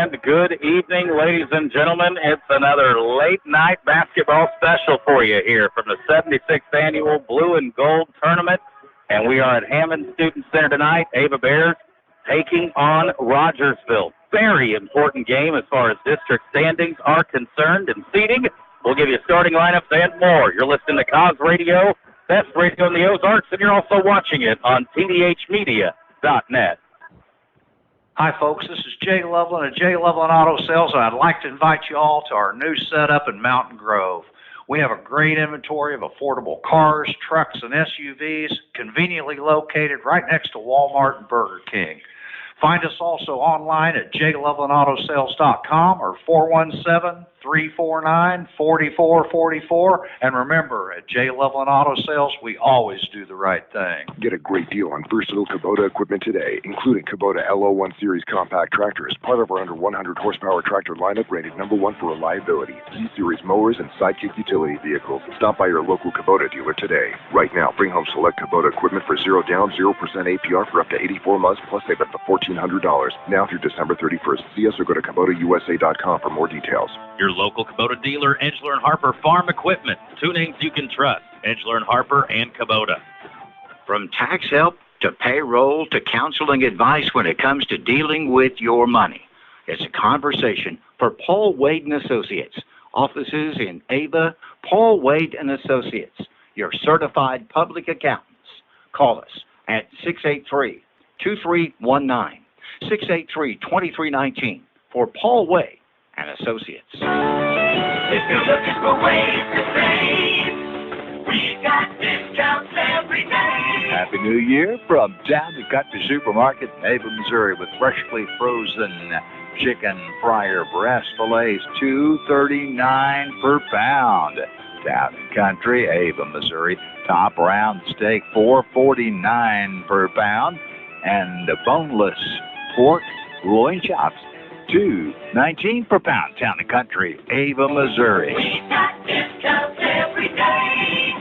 And good evening, ladies and gentlemen. It's another late-night basketball special for you here from the 76th Annual Blue and Gold Tournament. And we are at Hammons Student Center tonight. Ava Bears taking on Rogersville. Very important game as far as district standings are concerned and seeding. We'll give you starting lineups and more. You're listening to Cause Radio, best radio in the Ozarks, and you're also watching it on tdhmedia.net. Hi, folks. This is Jay Loveland at Jay Loveland Auto Sales, and I'd like to invite you all to our new setup in Mountain Grove. We have a great inventory of affordable cars, trucks, and SUVs conveniently located right next to Walmart and Burger King. Find us also online at jlovelandautosales.com or 417-349-4444. And remember, at J. Loveland Auto Sales, we always do the right thing. Get a great deal on versatile Kubota equipment today, including Kubota LO1 Series compact tractors, part of our under 100 horsepower tractor lineup rated #1 for reliability, Z-Series mowers, and Sidekick utility vehicles. Stop by your local Kubota dealer today. Right now, bring home select Kubota equipment for 0 down, 0% APR for up to 84 months, plus save up to $1,400. Now through December 31st. See us or go to KubotaUSA.com for more details. Your local Kubota dealer, Edgeler & Harper Farm Equipment. Two names you can trust, Edgeler & Harper and Kubota. From tax help to payroll to counseling advice when it comes to dealing with your money. It's a conversation for Paul Wade & Associates. Offices in Ava, Paul Wade & Associates, your certified public accountants. Call us at 683-2319, 683-2319 for Paul Wade and Associates. If you're looking for ways to save, we got discounts every day. Happy New Year from Town to Country Supermarket in Ava, Missouri, with freshly frozen chicken fryer breast fillets, $2.39 per pound. Town and Country, Ava, Missouri. Top round steak, $4.49 per pound, and the boneless pork loin chops, $2.19 per pound. Town and Country, Ava, Missouri. We got discounts every day.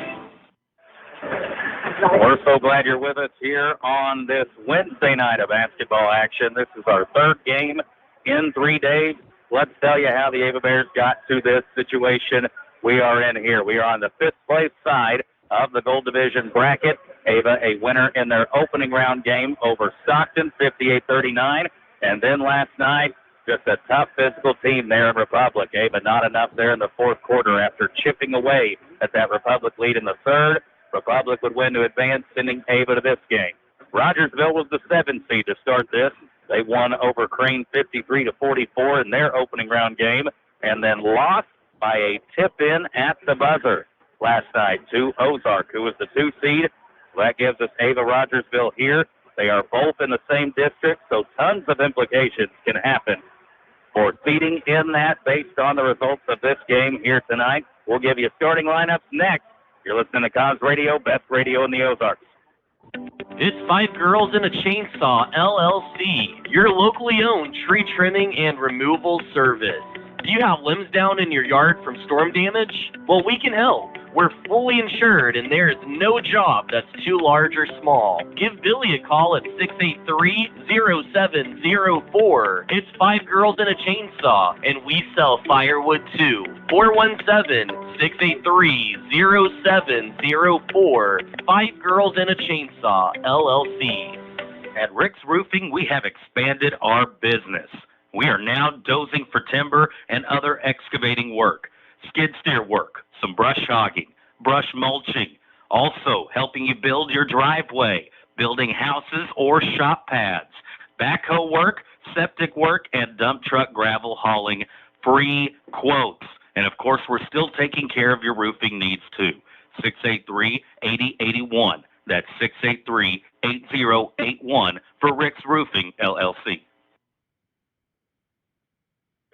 We're so glad you're with us here on this Wednesday night of basketball action. This is our third game in 3 days. Let's tell you how the Ava Bears got to this situation we are in here. We are on the fifth place side of the Gold Division bracket. Ava, a winner in their opening round game over Stockton, 58-39. And then last night, just a tough physical team there in Republic. Ava not enough there in the fourth quarter after chipping away at that Republic lead in the third. Republic would win to advance, sending Ava to this game. Rogersville was the 7th seed to start this. They won over Crane 53-44 in their opening round game, and then lost by a tip-in at the buzzer last night to Ozark, who was the 2 seed. That gives us Ava Rogersville here. They are both in the same district, so tons of implications can happen for seeding in that based on the results of this game here tonight. We'll give you starting lineups next. You're listening to Cause Radio, best radio in the Ozarks. It's Five Girls and a Chainsaw, LLC, your locally owned tree trimming and removal service. Do you have limbs down in your yard from storm damage? Well, we can help. We're fully insured, and there is no job that's too large or small. Give Billy a call at 683-0704. It's Five Girls and a Chainsaw, and we sell firewood too. 417-683-0704. Five Girls and a Chainsaw, LLC. At Rick's Roofing, we have expanded our business. We are now dozing for timber and other excavating work, skid steer work, some brush hogging, brush mulching, also helping you build your driveway, building houses or shop pads, backhoe work, septic work, and dump truck gravel hauling, free quotes. And of course, we're still taking care of your roofing needs too. 683-8081. That's 683-8081 for Rick's Roofing, LLC.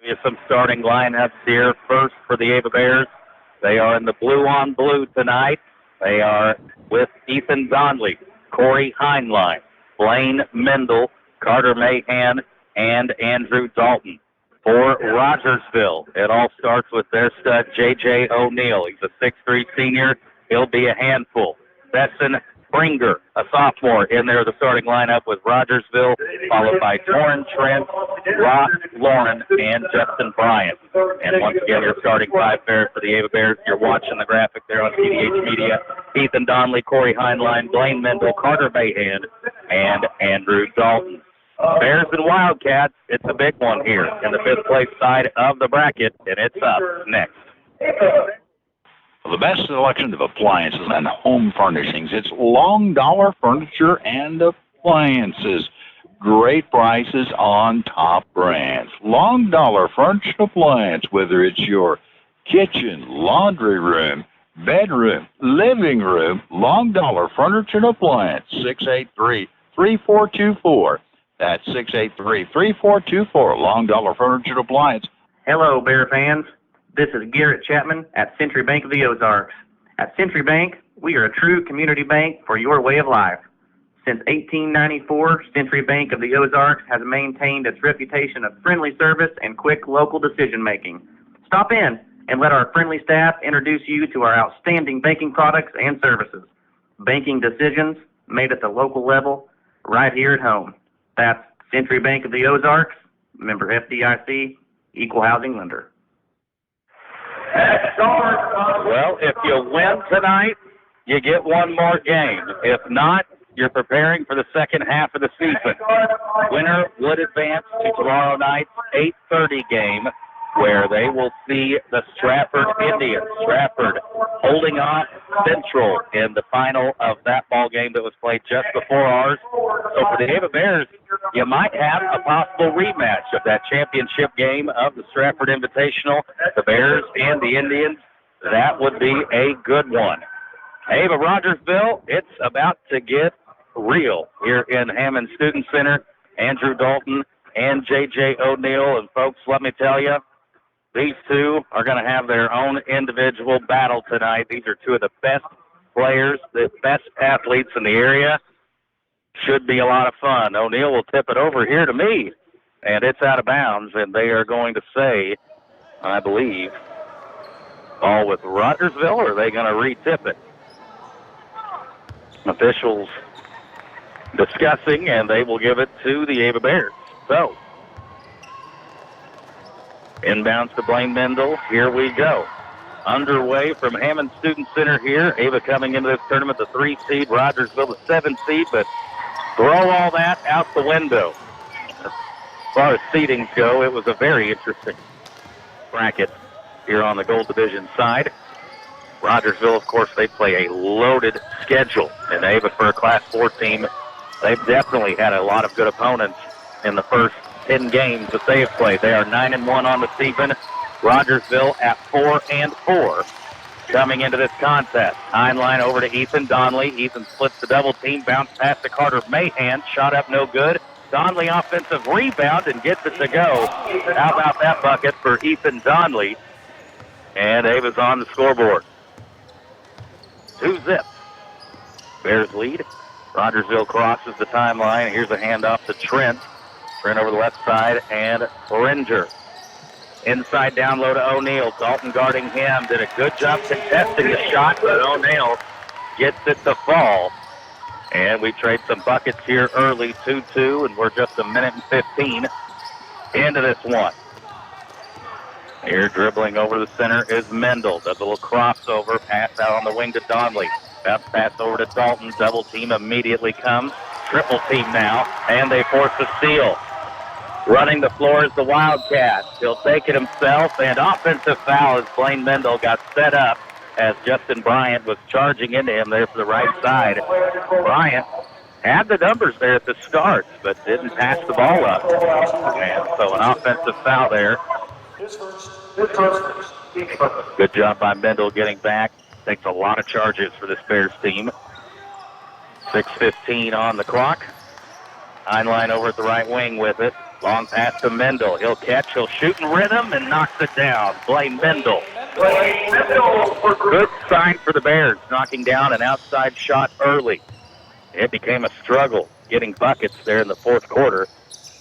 Give you some starting lineups here. First for the Ava Bears, they are in the blue on blue tonight. They are with Ethan Donnelly, Corey Heinlein, Blaine Mendel, Carter Mahan, and Andrew Dalton. For Rogersville, it all starts with their stud, J.J. O'Neill. He's a 6'3 senior. He'll be a handful. Besson Bringer, a sophomore, in there, the starting lineup with Rogersville, followed by Torrin Trent Ross Lauren, and Justin Bryant. And once again, your starting 5 pairs for the Ava Bears. You're watching the graphic there on CDH Media. Ethan Donnelly, Corey Heinlein, Blaine Mendel, Carter Mahan, and Andrew Dalton. Bears and Wildcats, it's a big one here in the 5th place side of the bracket, and it's up next. The best selection of appliances and home furnishings. It's Long Dollar Furniture and Appliances. Great prices on top brands. Long Dollar Furniture and Appliance, whether it's your kitchen, laundry room, bedroom, living room, Long Dollar Furniture and Appliance, 683-3424. That's 683-3424, Long Dollar Furniture and Appliance. Hello, Bear fans. This is Garrett Chapman at Century Bank of the Ozarks. At Century Bank, we are a true community bank for your way of life. Since 1894, Century Bank of the Ozarks has maintained its reputation of friendly service and quick local decision-making. Stop in and let our friendly staff introduce you to our outstanding banking products and services. Banking decisions made at the local level, right here at home. That's Century Bank of the Ozarks, member FDIC, equal housing lender. Well, if you win tonight, you get one more game. If not, you're preparing for the second half of the season. Winner would advance to tomorrow night's 8:30 game, where they will see the Stratford Indians. Stratford holding off Central in the final of that ball game that was played just before ours. So for the Ava Bears, you might have a possible rematch of that championship game of the Stratford Invitational, the Bears and the Indians. That would be a good one. Ava Rogersville, it's about to get real here in Hammons Student Center. Andrew Dalton and J.J. O'Neill. And folks, let me tell you, these two are going to have their own individual battle tonight. These are two of the best players, the best athletes in the area. Should be a lot of fun. O'Neill will tip it over here to me, and it's out of bounds, and they are going to say, I believe, ball with Rogersville, or are they going to re-tip it? Officials discussing, and they will give it to the Ava Bears. So, inbounds to Blaine Mendel. Here we go. Underway from Hammons Student Center here. Ava coming into this tournament, the 3 seed, Rogersville, the 7 seed, but throw all that out the window. As far as seedings go, it was a very interesting bracket here on the Gold Division side. Rogersville, of course, they play a loaded schedule. And Ava, for a Class 4 team, they've definitely had a lot of good opponents in the first 10 games that they have played. They are 9-1 on the season. Rogersville at 4-4 coming into this contest. Heinlein over to Ethan Donnelly. Ethan splits the double team, bounce past to Carter Mahan. Shot up no good. Donnelly offensive rebound and gets it to go. How about that bucket for Ethan Donnelly? And Ava's on the scoreboard. 2-zip. Bears lead. Rogersville crosses the timeline. Here's a handoff to Trent. Trent over the left side, and Ringer. Inside down low to O'Neill. Dalton guarding him. Did a good job contesting the shot, but O'Neill gets it to fall. And we trade some buckets here early, 2-2, and we're just a minute and 15 into this one. Here dribbling over the center is Mendel. Does a little crossover, pass out on the wing to Donnelly. Bounce pass over to Dalton. Double team immediately comes. Triple team now, and they force a steal. Running the floor is the Wildcats. He'll take it himself, and offensive foul as Blaine Mendel got set up as Justin Bryant was charging into him there for the right side. Bryant had the numbers there at the start, but didn't pass the ball up. And so an offensive foul there. Good job by Mendel getting back. Takes a lot of charges for this Bears team. 6:15 on the clock. Heinlein over at the right wing with it. Long pass to Mendel. He'll catch, he'll shoot in rhythm, and knocks it down. Blaine Mendel. Good sign for the Bears, knocking down an outside shot early. It became a struggle getting buckets there in the fourth quarter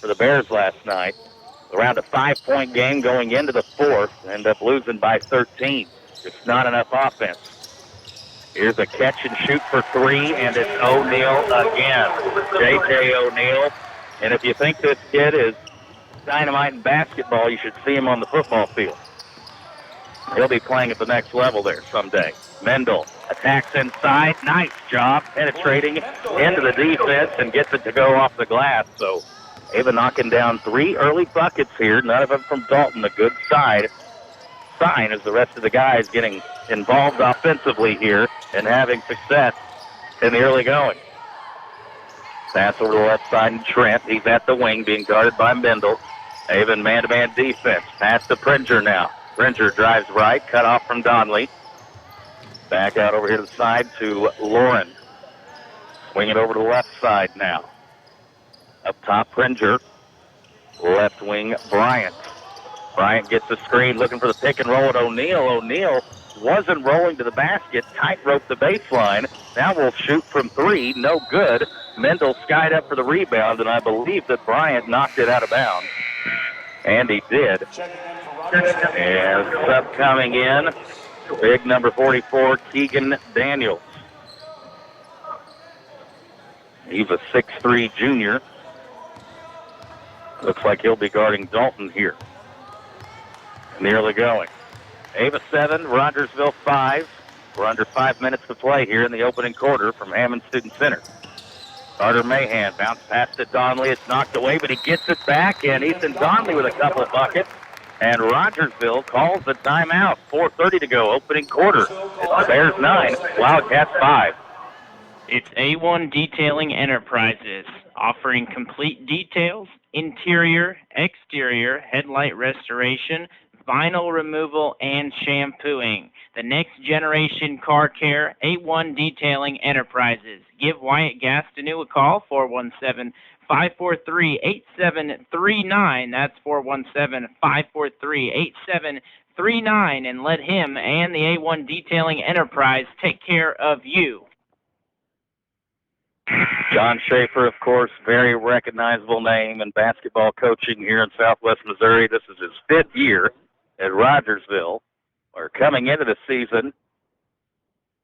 for the Bears last night. Around a 5-point game going into the fourth, end up losing by 13. It's not enough offense. Here's a catch and shoot for 3, and it's O'Neill again. J.J. O'Neill. And if you think this kid is dynamite in basketball, you should see him on the football field. He'll be playing at the next level there someday. Mendel attacks inside. Nice job penetrating into the defense and gets it to go off the glass. So Ava knocking down 3 early buckets here, none of them from Dalton. A good sign as the rest of the guys getting involved offensively here and having success in the early going. Pass over to the left side and Trent. He's at the wing being guarded by Mendel. Ava in man-to-man defense. Pass to Pringer now. Pringer drives right, cut off from Donley. Back out over here to the side to Lauren. Swing it over to the left side now. Up top, Pringer. Left wing, Bryant. Bryant gets the screen, looking for the pick and roll at O'Neal. O'Neal wasn't rolling to the basket, tightrope the baseline. Now we'll shoot from 3, no good. Mendel skied up for the rebound, and I believe that Bryant knocked it out of bounds. And he did. And sub coming in, big number 44, Keegan Daniels. He's a 6'3 junior. Looks like he'll be guarding Dalton here. Nearly going. Ava 7, Rogersville 5. We're under 5 minutes to play here in the opening quarter from Hammons Student Center. Carter Mahan bounce pass to Donley. It's knocked away, but he gets it back, and Ethan Donley with a couple of buckets. And Rogersville calls the timeout. 4:30 to go, opening quarter. It's Bears 9, Wildcats 5. It's A1 Detailing Enterprises, offering complete details, interior, exterior, headlight restoration, vinyl removal, and shampooing. The next generation car care, A1 Detailing Enterprises. Give Wyatt Gastineau a call, 417-543-8739. That's 417-543-8739. And let him and the A1 Detailing Enterprise take care of you. John Schaefer, of course, very recognizable name in basketball coaching here in Southwest Missouri. This is his 5th year at Rogersville. We're coming into the season,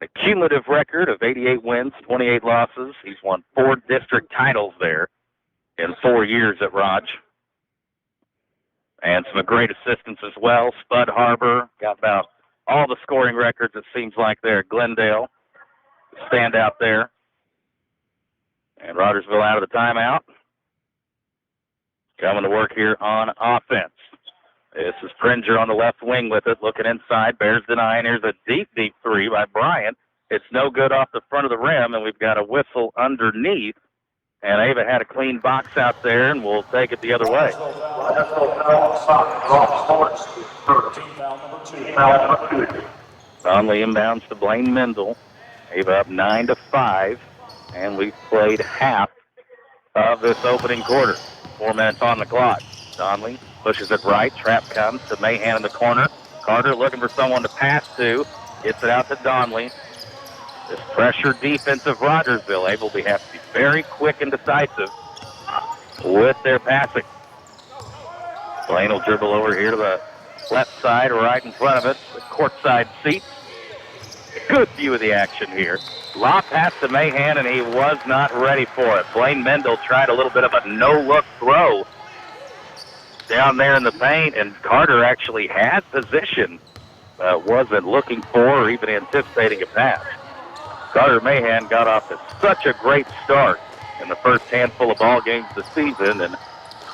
a cumulative record of 88 wins, 28 losses. He's won 4 district titles there in 4 years at Rog. And some great assistants as well. Spud Harbor got about all the scoring records, it seems like, there at Glendale. Stand out there. And Rogersville out of the timeout. Coming to work here on offense. This is Pringer on the left wing with it, looking inside. Bears denying. Here's a deep, deep 3 by Bryant. It's no good off the front of the rim, and we've got a whistle underneath. And Ava had a clean box out there, and we'll take it the other way. Conley inbounds to Blaine Mendel. Ava up 9-5. And we've played half of this opening quarter. 4 minutes on the clock. Donley pushes it right. Trap comes to Mahan in the corner. Carter looking for someone to pass to. Gets it out to Donley. This pressure defensive Rogersville able to have to be very quick and decisive with their passing. Blaine will dribble over here to the left side, right in front of it. The courtside seats. Good view of the action here. Lob pass to Mahan, and he was not ready for it. Blaine Mendel tried a little bit of a no-look throw down there in the paint, and Carter actually had position. Wasn't looking for or even anticipating a pass. Carter Mahan got off to such a great start in the first handful of ball games of the season and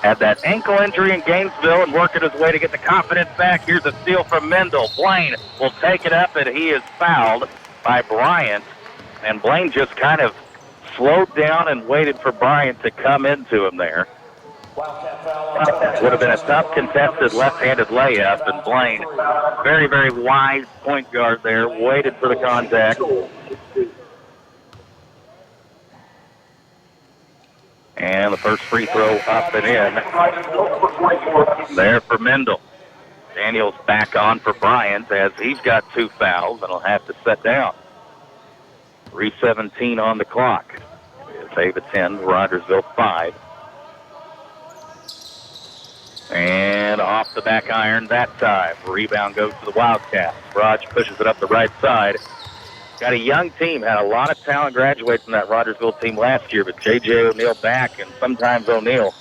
had that ankle injury in Gainesville and working his way to get the confidence back. Here's a steal from Mendel. Blaine will take it up, and he is fouled by Bryant. And Blaine just kind of slowed down and waited for Bryant to come into him there. Would have been a tough contested left-handed layup, and Blaine, very, very wise point guard there, waited for the contact. And the first free throw up and in. There for Mendel. Daniels back on for Bryant as he's got 2 fouls and will have to set down. 3:17 on the clock. It's Ava 10, Rogersville 5. And off the back iron that time. Rebound goes to the Wildcats. Raj pushes it up the right side. Got a young team, had a lot of talent graduate from that Rogersville team last year, but J.J. O'Neal back, and sometimes O'Neal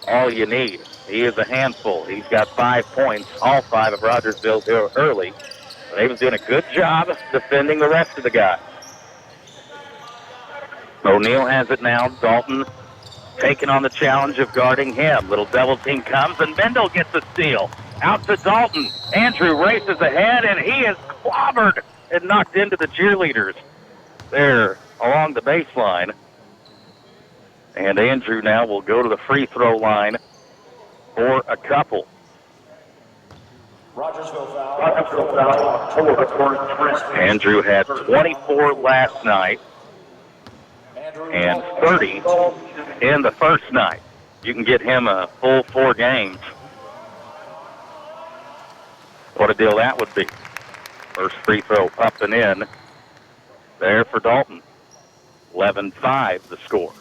all you need. He is a handful. He's got 5 points, all 5 of Rogersville here early. They was doing a good job defending the rest of the guys. O'Neal has it now. Dalton taking on the challenge of guarding him. Little double team comes, and Mendel gets a steal. Out to Dalton. Andrew races ahead, and he is clobbered and knocked into the cheerleaders there along the baseline. And Andrew now will go to the free throw line for a couple. Rogersville foul. Andrew had 24 last night and 30 in the first night. You can get him a full 4 games. What a deal that would be. First free throw up and in there for Dalton. 11-5 the score.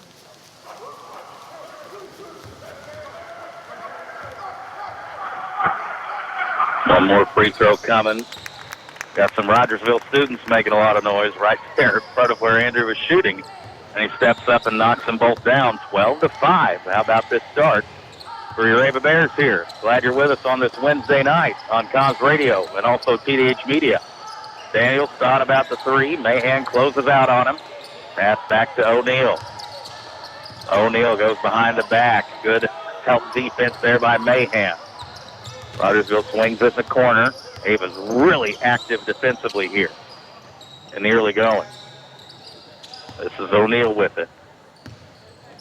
One more free throw coming. Got some Rogersville students making a lot of noise right there in front of where Andrew was shooting. And he steps up and knocks them both down. 12-5. How about this start for your Ava Bears here? Glad you're with us on this Wednesday night on Comms Radio and also TDH Media. Daniels thought about the 3. Mahan closes out on him. Pass back to O'Neal. O'Neal goes behind the back. Good help defense there by Mahan. Rogersville swings it in the corner. Ava's really active defensively here in the early going. This is O'Neal with it.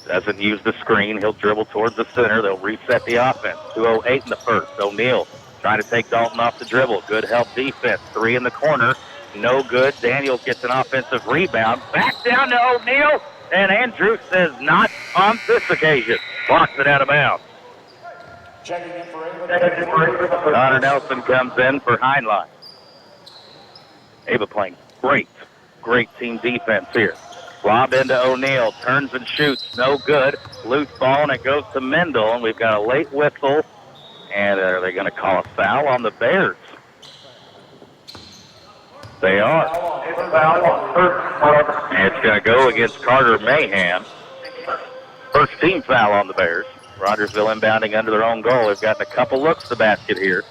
Doesn't use the screen. He'll dribble towards the center. They'll reset the offense. 2:08 in the first. O'Neal trying to take Dalton off the dribble. Good help defense. 3 in the corner. No good. Daniels gets an offensive rebound. Back down to O'Neal. And Andrew says not on this occasion. Blocks it out of bounds. Checking in for Ava. Connor Nelson comes in for Heinlein. Ava playing great team defense here. Lob into O'Neal, turns and shoots, no good. Loose ball, and it goes to Mendel, and we've got a late whistle. And are they going to call a foul on the Bears? They are. And it's going to go against Carter Mahan. First team foul on the Bears. Rogersville inbounding under their own goal. They've gotten a couple looks to the basket here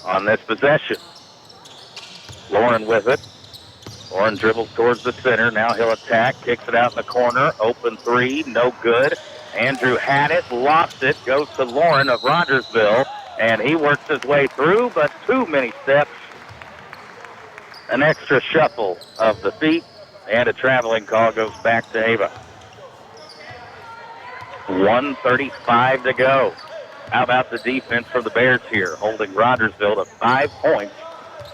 on this possession. Lauren with it. Lauren dribbles towards the center. Now he'll attack. Kicks it out in the corner. Open 3. No good. Andrew had it. Lost it. Goes to Lauren of Rogersville. And he works his way through, but too many steps. An extra shuffle of the feet. And a traveling call goes back to Ava. 1:35 to go. How about the defense for the Bears here, holding Rogersville to 5 points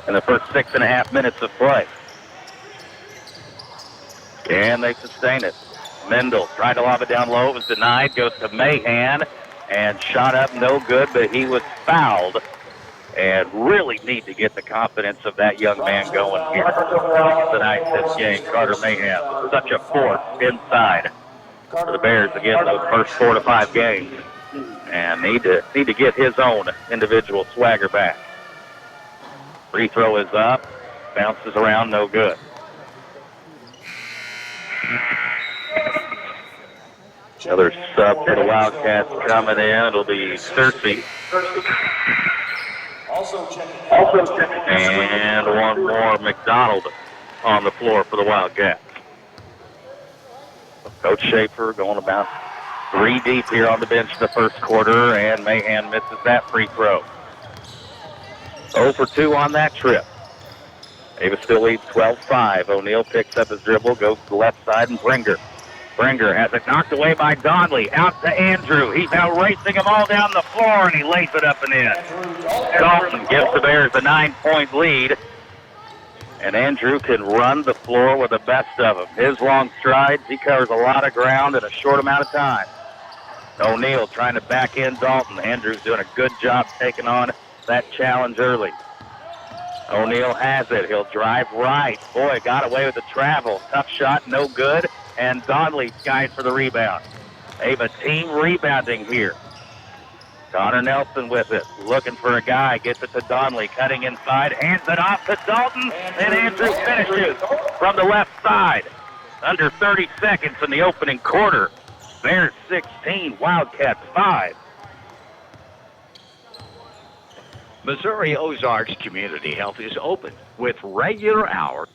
in the first 6.5 minutes of play. Can they sustain it? Mendel tried to lob it down low. It was denied. Goes to Mahan. And shot up, no good, but he was fouled. And really need to get the confidence of that young man going here tonight this game. Carter Mahan, such a force inside for the Bears again those first 4 to 5 games, and need to get his own individual swagger back. Free throw is up, bounces around, no good. Another sub for the Wildcats coming in. It'll be Cersei. Also checking. And one more McDonald on the floor for the Wildcats. Coach Schaefer going about 3 deep here on the bench in the first quarter, and Mahan misses that free throw. 0 for 2 on that trip. Ava still leads 12-5. O'Neal picks up his dribble, goes to the left side, and Bringer has it knocked away by Donnelly. Out to Andrew. He's now racing them all down the floor, and he lays it up and in. Dalton gives the Bears a 9-point lead. And Andrew can run the floor with the best of them. His long strides, he covers a lot of ground in a short amount of time. O'Neal trying to back in Dalton. Andrew's doing a good job taking on that challenge early. O'Neal has it. He'll drive right. Boy, got away with the travel. Tough shot, no good. And Donnelly skies for the rebound. Ava team rebounding here. Connor Nelson with it, looking for a guy, gets it to Donnelly, cutting inside, hands it off to Dalton, and Andrew finishes from the left side. Under 30 seconds in the opening quarter. Bears 16, Wildcats 5. Missouri Ozarks Community Health is open with regular hours.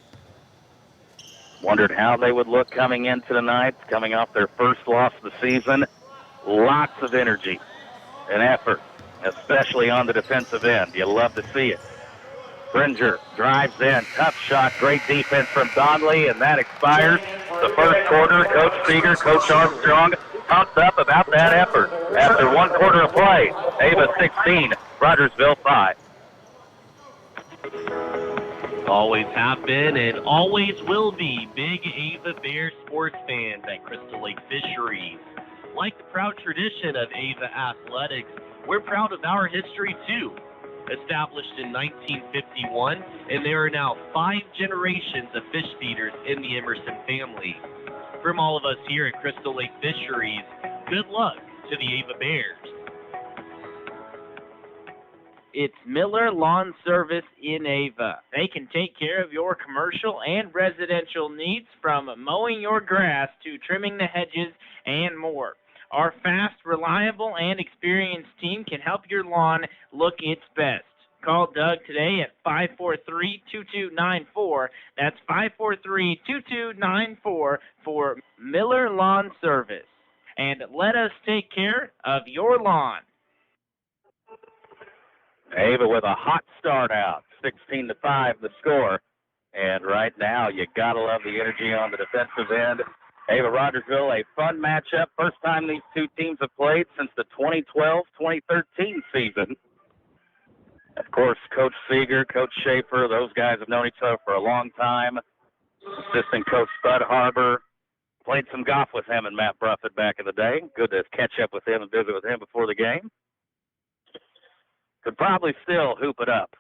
Wondered how they would look coming into tonight, coming off their first loss of the season. Lots of energy and effort, especially on the defensive end. You love to see it. Fringer drives in, tough shot, great defense from Donnelly, and that expires the first quarter. Coach Seeger, Coach Armstrong pumped up about that effort. After 1 quarter of play, Ava 16, Rogersville 5. Always have been and always will be big Ava Bears sports fans at Crystal Lake Fisheries. Like the proud tradition of Ava Athletics, we're proud of our history too. Established in 1951, and there are now 5 generations of fish feeders in the Emerson family. From all of us here at Crystal Lake Fisheries, good luck to the Ava Bears. It's Miller Lawn Service in Ava. They can take care of your commercial and residential needs, from mowing your grass to trimming the hedges and more. Our fast, reliable, and experienced team can help your lawn look its best. Call Doug today at 543-2294. That's 543-2294 for Miller Lawn Service. And let us take care of your lawn. Ava with a hot start out, 16-5 the score. And right now, you got to love the energy on the defensive end. Ava Rogersville, a fun matchup. First time these two teams have played since the 2012-2013 season. Of course, Coach Seeger, Coach Schaefer, those guys have known each other for a long time. Assistant Coach Spud Harbor. Played some golf with him and Matt Bruffett back in the day. Good to catch up with him and visit with him before the game. Could probably still hoop it up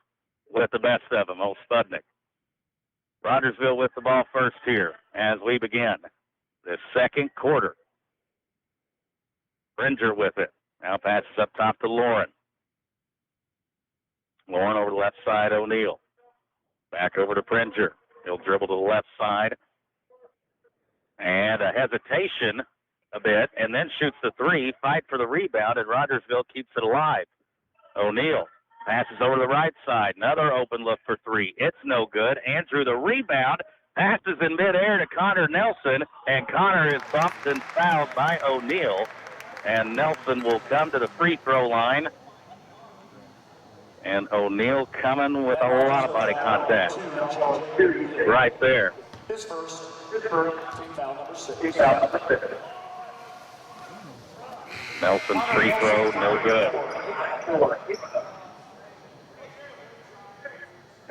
with the best of them, old Spudnick. Rogersville with the ball first here as we begin the second quarter. Fringer with it. Now passes up top to Lauren. Lauren over the left side, O'Neal. Back over to Fringer. He'll dribble to the left side. And a hesitation a bit, and then shoots the three. Fight for the rebound, and Rogersville keeps it alive. O'Neal passes over the right side. Another open look for three. It's no good. Andrew, the rebound, passes in midair to Connor Nelson, and Connor is bumped and fouled by O'Neal. And Nelson will come to the free throw line. And O'Neal coming with a lot of body contact right there. His first, foul number 6. Nelson's free throw, no good.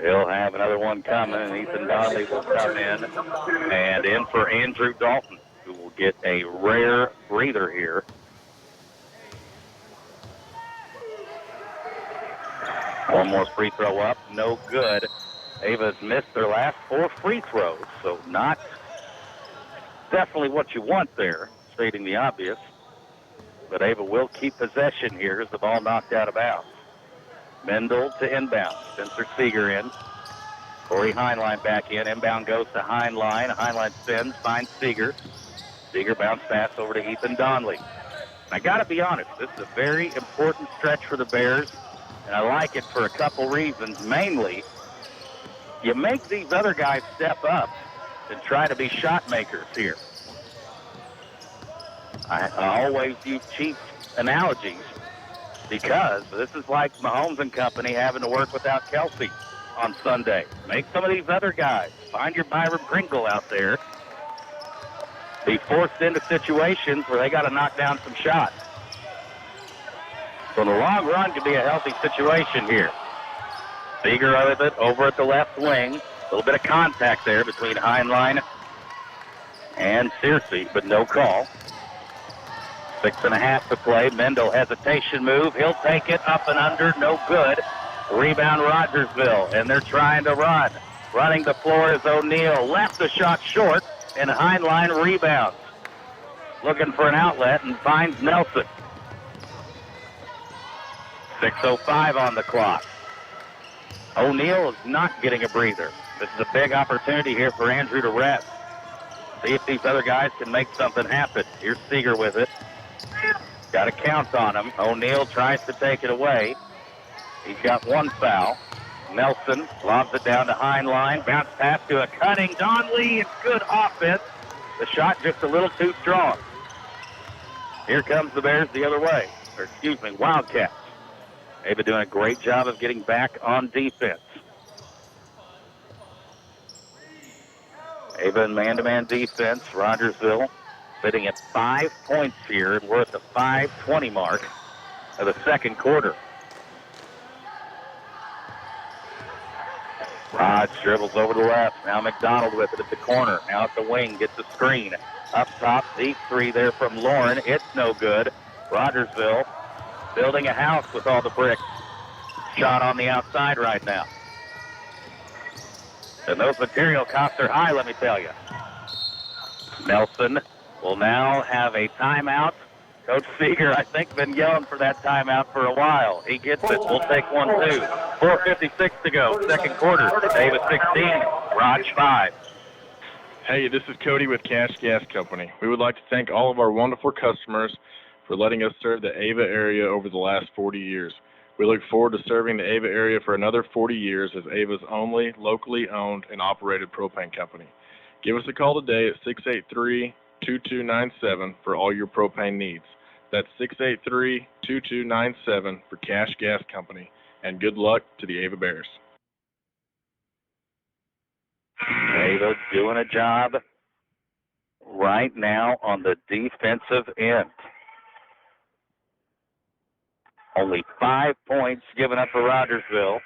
He'll have another one coming, and Ethan Donnelly will come in for Andrew Dalton, who will get a rare breather here. One more free throw up, no good. Ava's missed their last 4 free throws, so not definitely what you want there, stating the obvious. But Ava will keep possession here as the ball knocked out of bounds. Mendel to inbound. Spencer Seeger in. Corey Heinlein back in. Inbound goes to Heinlein. Heinlein spins, finds Seeger. Seeger bounce pass over to Ethan Donnelly. I got to be honest, this is a very important stretch for the Bears, and I like it for a couple reasons. Mainly, you make these other guys step up and try to be shot makers here. I always use Chiefs analogies because this is like Mahomes and company having to work without Kelsey on Sunday. Make some of these other guys. Find your Byron Pringle out there. Be forced into situations where they got to knock down some shots. So the long run could be a healthy situation here. Seeger of it over at the left wing. A little bit of contact there between Heinlein and Searcy, but no call. 6.5 to play. Mendel hesitation move. He'll take it up and under. No good. Rebound Rogersville, and they're trying to run. Running the floor is O'Neal. Left the shot short, and Heinlein rebounds. Looking for an outlet and finds Nelson. 6:05 on the clock. O'Neal is not getting a breather. This is a big opportunity here for Andrew to rest. See if these other guys can make something happen. Here's Seeger with it. Got to count on him. O'Neal tries to take it away. He's got one foul. Nelson lobs it down to Heinlein. Bounce pass to a cutting Donley. It's good offense. The shot just a little too strong. Here comes the Bears the other way. Wildcats. Ava doing a great job of getting back on defense. Ava in man-to-man defense. Rogersville sitting at 5 points here. We're at the 5:20 mark of the second quarter. Rod dribbles over to the left. Now McDonald with it at the corner. Now at the wing. Gets the screen. Up top, deep three there from Lauren. It's no good. Rogersville building a house with all the bricks. Shot on the outside right now. And those material costs are high, let me tell you. Nelson will now have a timeout. Coach Seeger, I think, been yelling for that timeout for a while. He gets it. We'll take one, too. 4:56 to go. Second quarter. Davis 16, Raj 5. Hey, this is Cody with Cash Gas Company. We would like to thank all of our wonderful customers for letting us serve the Ava area over the last 40 years. We look forward to serving the Ava area for another 40 years as Ava's only locally owned and operated propane company. Give us a call today at 683-2297 for all your propane needs. That's 683-2297 for Cash Gas Company. And good luck to the Ava Bears. Ava doing a job right now on the defensive end. Only 5 points given up for Rogersville.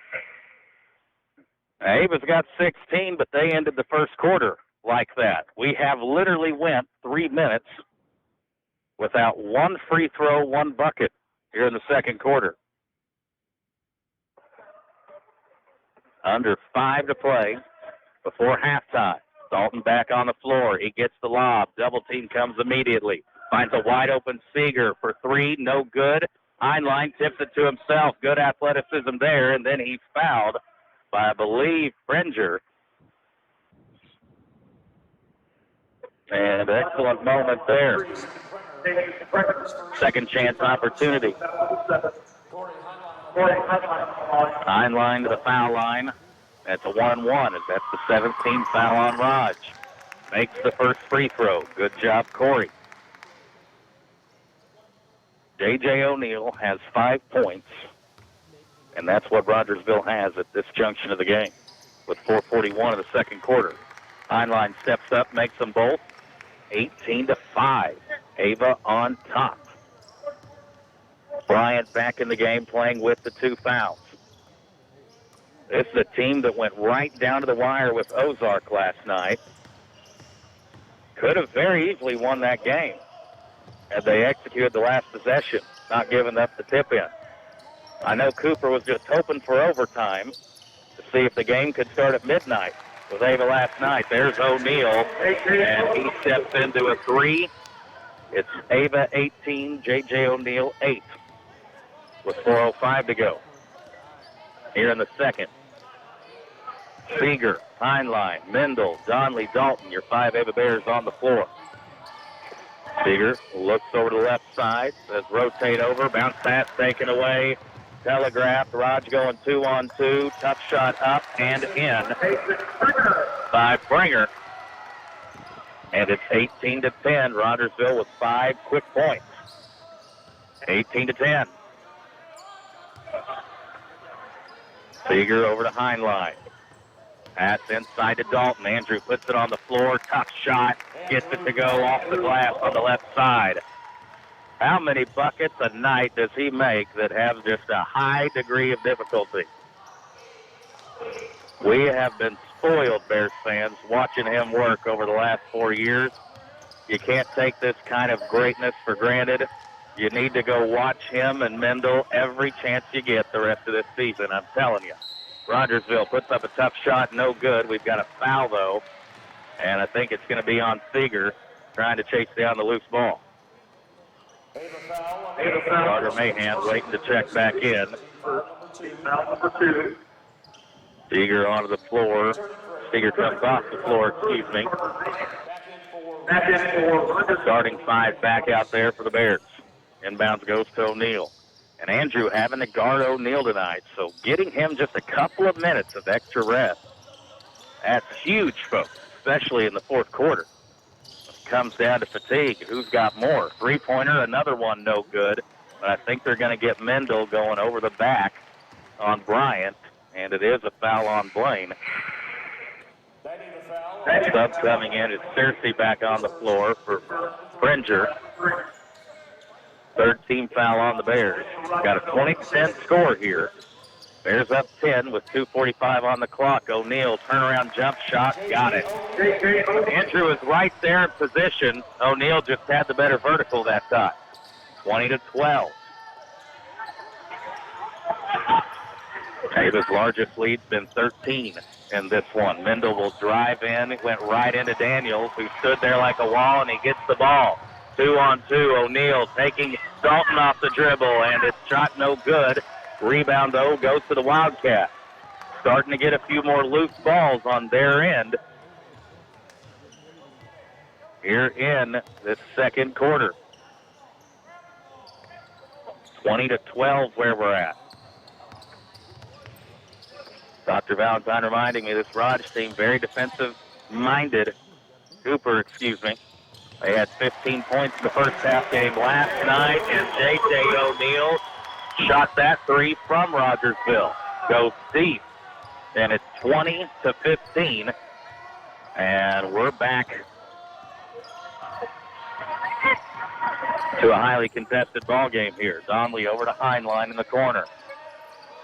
Ava's got 16, but they ended the first quarter like that. We have literally went 3 minutes without one free throw, one bucket here in the second quarter. Under 5 to play before halftime. Dalton back on the floor. He gets the lob. Double team comes immediately. Finds a wide open Seeger for three. No good. Heinlein tips it to himself. Good athleticism there. And then he's fouled by, I believe, Prenger. And excellent moment there. Second chance opportunity. Heinlein to the foul line. That's a 1-1. That's the 17th foul on Raj. Makes the first free throw. Good job, Corey. J.J. O'Neill has 5 points, and that's what Rogersville has at this junction of the game with 4:41 of the second quarter. Heinlein steps up, makes them both 18-5. Ava on top. Bryant back in the game playing with the 2 fouls. This is a team that went right down to the wire with Ozark last night. Could have very easily won that game had they executed the last possession, not giving up the tip-in. I know Cooper was just hoping for overtime to see if the game could start at midnight with Ava last night. There's O'Neill, and he steps into a 3. It's Ava 18, J.J. O'Neill 8 with 4:05 to go. Here in the second. Seeger, Heinlein, Mendel, Donley, Dalton, your 5 Ava Bears on the floor. Seeger looks over to the left side, says rotate over, bounce pass taken away, telegraphed, Raj going 2-on-2, tough shot up and in by Springer. And it's 18-10, Rogersville with 5 quick points. 18-10. Seeger over to Heinlein. Pass inside to Dalton. Andrew puts it on the floor. Tough shot. Gets it to go off the glass on the left side. How many buckets a night does he make that have just a high degree of difficulty? We have been spoiled, Bears fans, watching him work over the last 4 years. You can't take this kind of greatness for granted. You need to go watch him and Mendel every chance you get the rest of this season, I'm telling you. Rogersville puts up a tough shot, no good. We've got a foul, though, and I think it's going to be on Seeger trying to chase down the loose ball. Carter Mahan waiting to check back in. Seeger onto the floor. Seeger comes off the floor, excuse me. Starting 5 back out there for the Bears. Inbounds goes to O'Neill. And Andrew having to guard O'Neal tonight, so getting him just a couple of minutes of extra rest. That's huge, folks, especially in the fourth quarter. It comes down to fatigue. Who's got more? Three-pointer, another one no good. But I think they're going to get Mendel going over the back on Bryant, and it is a foul on Blaine. Sub coming in is Cersei back on the floor for Bringer. Third team foul on the Bears. Got a 20-10 score here. Bears up 10 with 2:45 on the clock. O'Neal, turnaround jump shot, got it. Andrew is right there in position. O'Neal just had the better vertical that time. 20-12. Ava's largest lead's been 13 in this one. Mendel will drive in, went right into Daniels, who stood there like a wall, and he gets the ball. 2-on-2, O'Neal taking Dalton off the dribble, and it's shot no good. Rebound, though, goes to the Wildcats. Starting to get a few more loose balls on their end here in the second quarter. 20-12 where we're at. Dr. Valentine reminding me this Raj team, very defensive-minded. Cooper, excuse me. They had 15 points in the first half game last night, and J.J. O'Neal shot that three from Rogersville. Goes deep, and it's 20-15, and we're back to a highly contested ball game here. Donley over to Heinlein in the corner.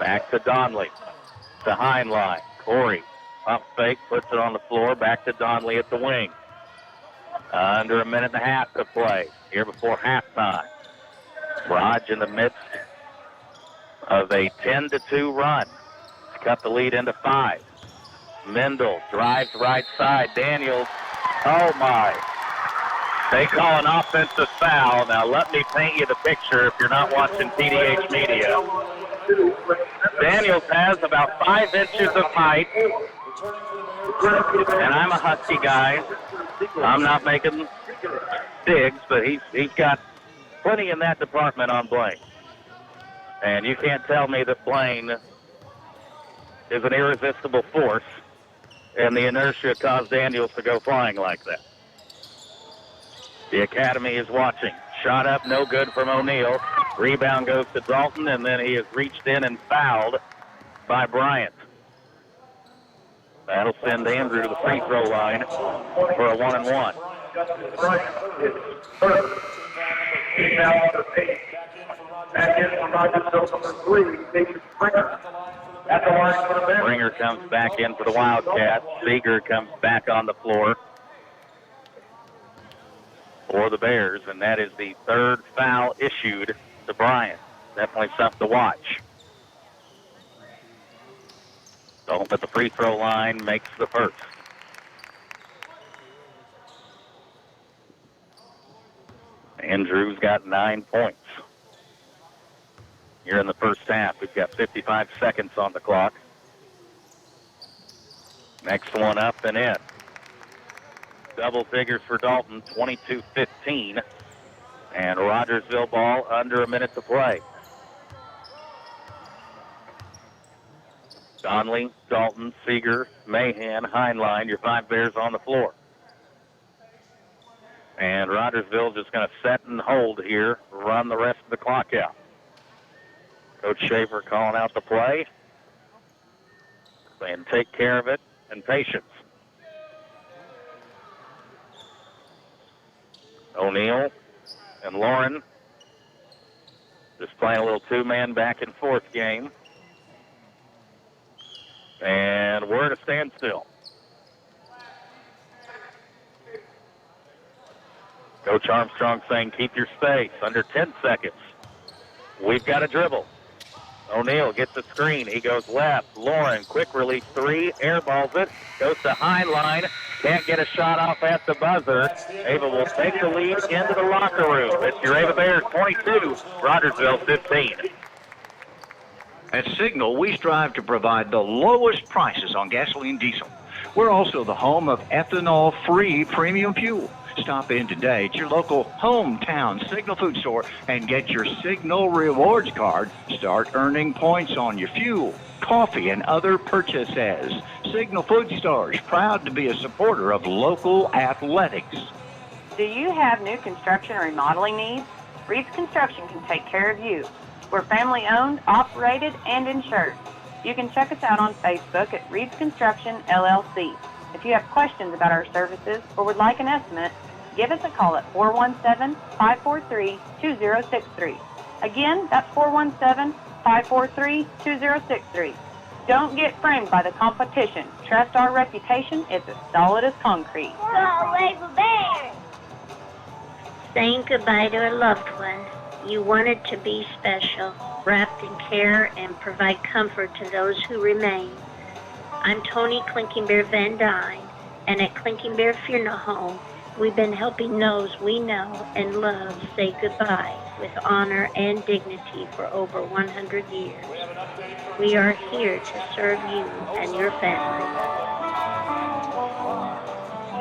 Back to Donley. To Heinlein. Corey, pump fake, puts it on the floor. Back to Donley at the wing. Under a minute and a half to play here before halftime. Raj in the midst of a 10-2 run. He's cut the lead into 5. Mendel drives right side. Daniels, oh my. They call an offensive foul. Now let me paint you the picture if you're not watching TDH Media. Daniels has about 5 inches of height, and I'm a Husky guy. I'm not making digs, but he's got plenty in that department on Blaine. And you can't tell me that Blaine is an irresistible force, and the inertia caused Daniels to go flying like that. The Academy is watching. Shot up, no good from O'Neal. Rebound goes to Dalton, and then he is reached in and fouled by Bryant. That'll send Andrew to the free throw line for a 1-and-1. Bringer comes back in for the Wildcats. Seeger comes back on the floor for the Bears, and that is the third foul issued to Bryant. Definitely something to watch. Dalton at the free throw line makes the first. Andrew's got 9 points. Here in the first half, we've got 55 seconds on the clock. Next one up and in. Double figures for Dalton, 22-15. And Rogersville ball under a minute to play. Donley, Dalton, Seeger, Mahan, Heinlein, your 5 Bears on the floor. And Rogersville just going to set and hold here, run the rest of the clock out. Coach Schaefer calling out the play. And take care of it and patience. O'Neal and Lauren just playing a little 2-man back and forth game. And we're at a standstill. Coach Armstrong saying keep your space, under 10 seconds. We've got a dribble. O'Neal gets the screen. He goes left. Lauren, quick release 3, airballs it, goes to Heinlein. Can't get a shot off at the buzzer. Ava will take the lead into the locker room. It's your Ava Bears 22, Rogersville 15. At Signal, we strive to provide the lowest prices on gasoline diesel. We're also the home of ethanol-free premium fuel. Stop in today at your local hometown Signal Food store and get your Signal Rewards card. Start earning points on your fuel, coffee, and other purchases. Signal Food Stores, proud to be a supporter of local athletics. Do you have new construction or remodeling needs? Reed's Construction can take care of you. We're family owned, operated, and insured. You can check us out on Facebook at Reed's Construction LLC. If you have questions about our services or would like an estimate, give us a call at 417-543-2063. Again, that's 417-543-2063. Don't get framed by the competition. Trust our reputation is as solid as concrete. Go Ava Bears! Saying goodbye to a loved one. You wanted to be special, wrapped in care and provide comfort to those who remain. I'm Tony Clinking Bear Van Dyne, and at Clinking Bear Funeral Home, we've been helping those we know and love say goodbye with honor and dignity for over 100 years. We are here to serve you and your family.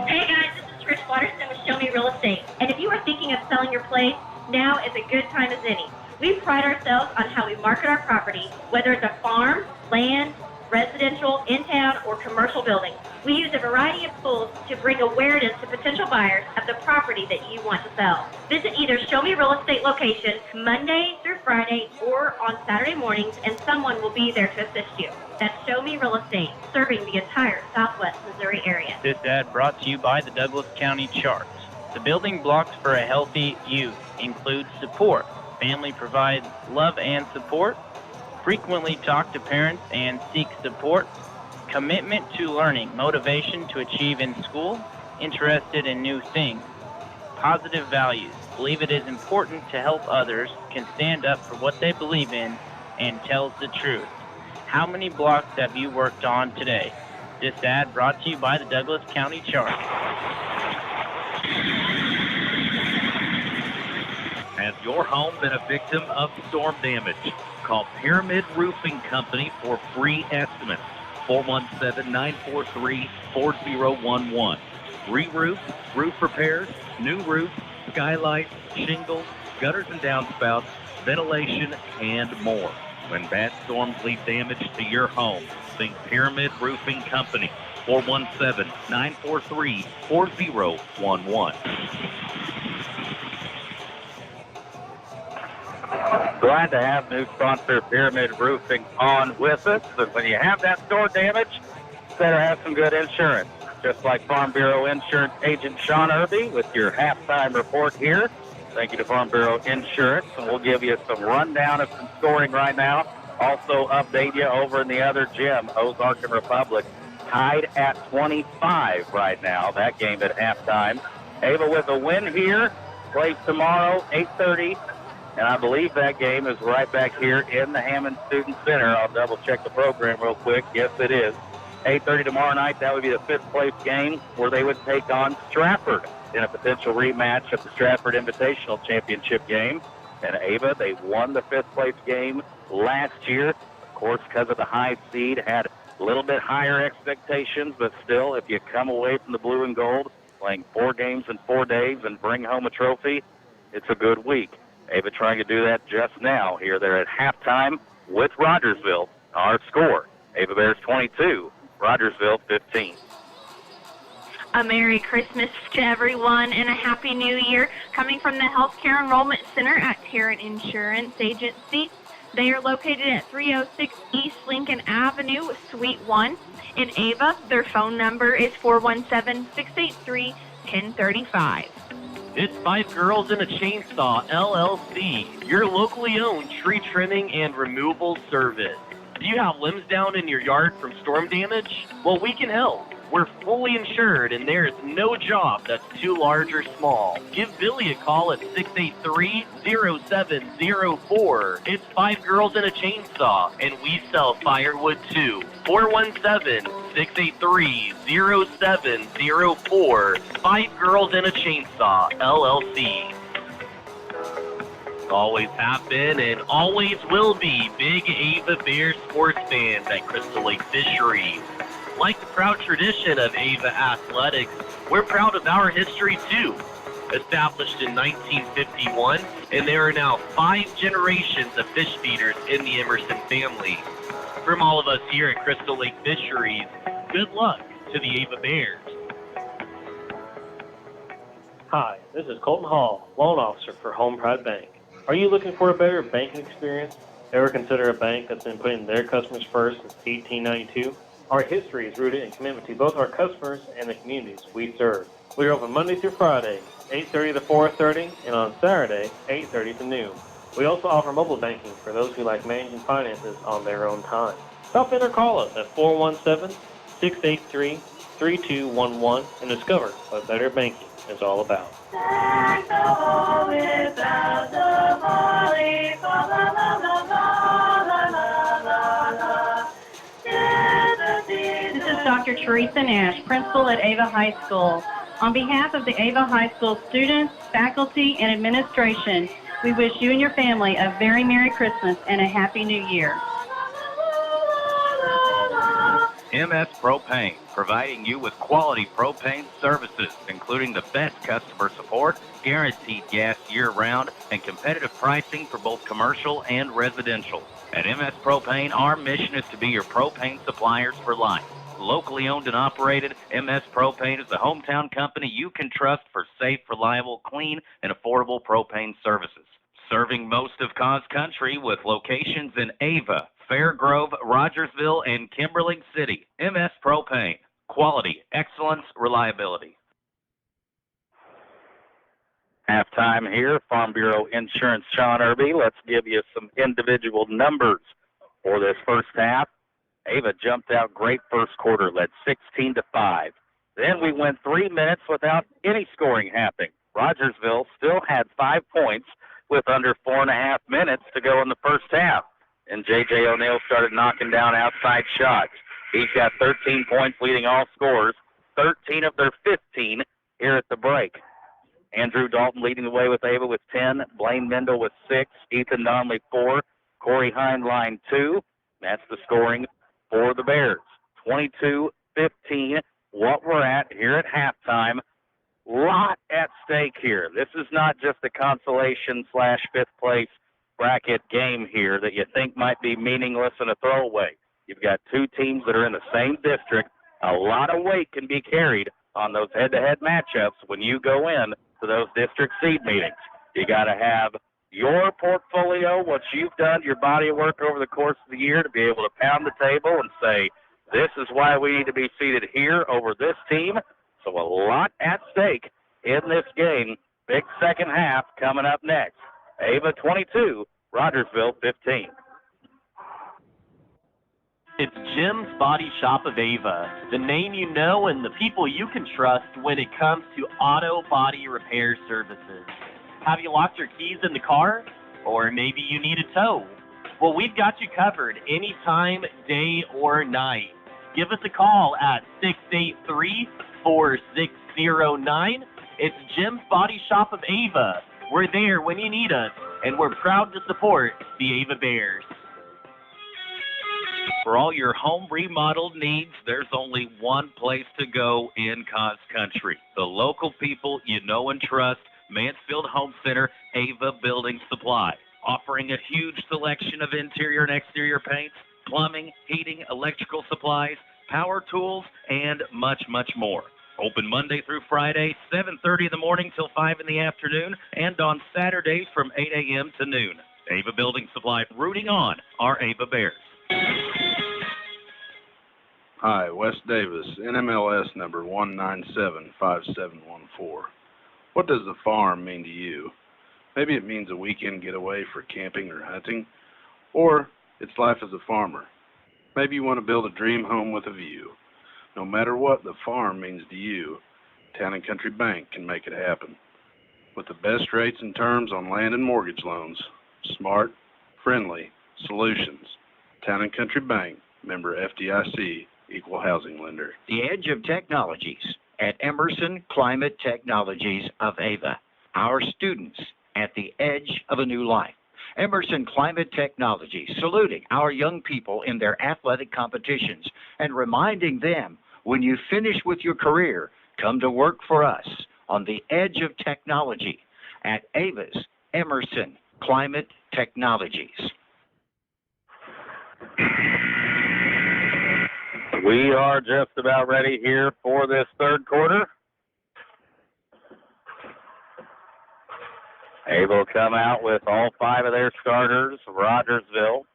Hey guys, this is Trish Watterson with Show Me Real Estate. And if you are thinking of selling your place, now is a good time as any. We pride ourselves on how we market our property, whether it's a farm, land, residential, in-town, or commercial building. We use a variety of tools to bring awareness to potential buyers of the property that you want to sell. Visit either Show Me Real Estate location Monday through Friday or on Saturday mornings, and someone will be there to assist you. That's Show Me Real Estate, serving the entire Southwest Missouri area. This ad brought to you by the Douglas County Chart. The building blocks for a healthy youth include support. Family provides love and support. Frequently talk to parents and seek support. Commitment to learning, motivation to achieve in school, interested in new things. Positive values, believe it is important to help others, can stand up for what they believe in, and tells the truth. How many blocks have you worked on today? This ad brought to you by the Douglas County Chart. Has your home been a victim of storm damage? Call Pyramid Roofing Company for free estimates. 417-943-4011. Re-roof, roof repairs, new roofs, skylights, shingles, gutters and downspouts, ventilation, and more. When bad storms leave damage to your home, think Pyramid Roofing Company. 417-943-4011. Glad to have new sponsor Pyramid Roofing on with us. And when you have that storm damage, better have some good insurance. Just like Farm Bureau Insurance Agent Sean Irby with your halftime report here. Thank you to Farm Bureau Insurance, and we'll give you some rundown of some scoring right now. Also update you over in the other gym, Ozark and Republic, tied at 25 right now. That game at halftime. Ava with a win here, plays tomorrow, 8:30. And I believe that game is right back here in the Hammons Student Center. I'll double-check the program real quick. Yes, it is. 8:30 tomorrow night. That would be the fifth-place game where they would take on Stratford in a potential rematch of the Stratford Invitational Championship game. And Ava, they won the fifth-place game last year. Of course, because of the high seed, had a little bit higher expectations. But still, if you come away from the blue and gold, playing 4 games in 4 days and bring home a trophy, it's a good week. Ava trying to do that just now. Here they're at halftime with Rogersville. Our score, Ava Bears 22, Rogersville 15. A Merry Christmas to everyone and a Happy New Year. Coming from the Healthcare Enrollment Center at Tarrant Insurance Agency. They are located at 306 East Lincoln Avenue, Suite 1. In Ava, their phone number is 417-683-1035. It's Five Girls and a Chainsaw, LLC, your locally owned tree trimming and removal service. Do you have limbs down in your yard from storm damage? Well, we can help. We're fully insured, and there is no job that's too large or small. Give Billy a call at 683-0704. It's Five Girls and a Chainsaw, and we sell firewood too. 417-683-0704. Five Girls and a Chainsaw, LLC. Always have been and always will be big Ava Bears sports fans at Crystal Lake Fisheries. Like the proud tradition of Ava Athletics, we're proud of our history too. Established in 1951, and there are now 5 generations of fish feeders in the Emerson family. From all of us here at Crystal Lake Fisheries, good luck to the Ava Bears. Hi, this is Colton Hall, loan officer for Home Pride Bank. Are you looking for a better banking experience? Ever consider a bank that's been putting their customers first since 1892? Our history is rooted in commitment to both our customers and the communities we serve. We are open Monday through Friday, 8:30 to 4:30, and on Saturday, 8:30 to noon. We also offer mobile banking for those who like managing finances on their own time. Stop in or call us at 417-683-3211 and discover what better banking is all about. This is Dr. Teresa Nash, principal at Ava High School. On behalf of the Ava High School students, faculty, and administration, we wish you and your family a very Merry Christmas and a Happy New Year. MS Propane, providing you with quality propane services, including the best customer support, guaranteed gas year-round, and competitive pricing for both commercial and residential. At MS Propane, our mission is to be your propane suppliers for life. Locally owned and operated, MS Propane is the hometown company you can trust for safe, reliable, clean, and affordable propane services. Serving most of Cause Country with locations in Ava, Fairgrove, Rogersville, and Kimberling City. MS Propane. Quality, excellence, reliability. Halftime here, Farm Bureau Insurance, Sean Irby. Let's give you some individual numbers for this first half. Ava jumped out great first quarter, led 16-5. Then we went 3 minutes without any scoring happening. Rogersville still had 5 points with under 4.5 minutes to go in the first half. And J.J. O'Neill started knocking down outside shots. He's got 13 points leading all scorers, 13 of their 15 here at the break. Andrew Dalton leading the way with Ava with 10, Blaine Mendel with 6, Ethan Donnelly 4, Corey Hindline 2. That's the scoring for the Bears. 22-15, what we're at here at halftime. Lot at stake here. This is not just a consolation/fifth place bracket game here that you think might be meaningless and a throwaway. You've got 2 teams that are in the same district. A lot of weight can be carried on those head-to-head matchups when you go in to those district seed meetings. You got to have your portfolio, what you've done, your body of work over the course of the year to be able to pound the table and say, this is why we need to be seated here over this team. So a lot at stake in this game. Big second half coming up next. Ava 22, Rogersville 15. It's Jim's Body Shop of Ava, the name you know and the people you can trust when it comes to auto body repair services. Have you lost your keys in the car? Or maybe you need a tow? Well, we've got you covered anytime, day or night. Give us a call at 683-4609. It's Jim's Body Shop of Ava. We're there when you need us, and we're proud to support the Ava Bears. For all your home remodeled needs, there's only one place to go in Cause Country. The local people you know and trust, Mansfield Home Center, Ava Building Supply. Offering a huge selection of interior and exterior paints, plumbing, heating, electrical supplies, power tools, and much, much more. Open Monday through Friday, 7:30 in the morning till 5 in the afternoon, and on Saturdays from 8 a.m. to noon. Ava Building Supply, rooting on our Ava Bears. Hi, Wes Davis, NMLS number 1975714. What does the farm mean to you? Maybe it means a weekend getaway for camping or hunting, or it's life as a farmer. Maybe you want to build a dream home with a view. No matter what the farm means to you, Town & Country Bank can make it happen. With the best rates and terms on land and mortgage loans, smart, friendly solutions. Town & Country Bank, member FDIC, equal housing lender. The edge of technologies at Emerson Climate Technologies of Ava. Our students at the edge of a new life. Emerson Climate Technology, saluting our young people in their athletic competitions and reminding them, when you finish with your career, come to work for us on the edge of technology at Ava's Emerson Climate Technologies. We are just about ready here for this third quarter. Able to come out with all 5 of their starters. Rogersville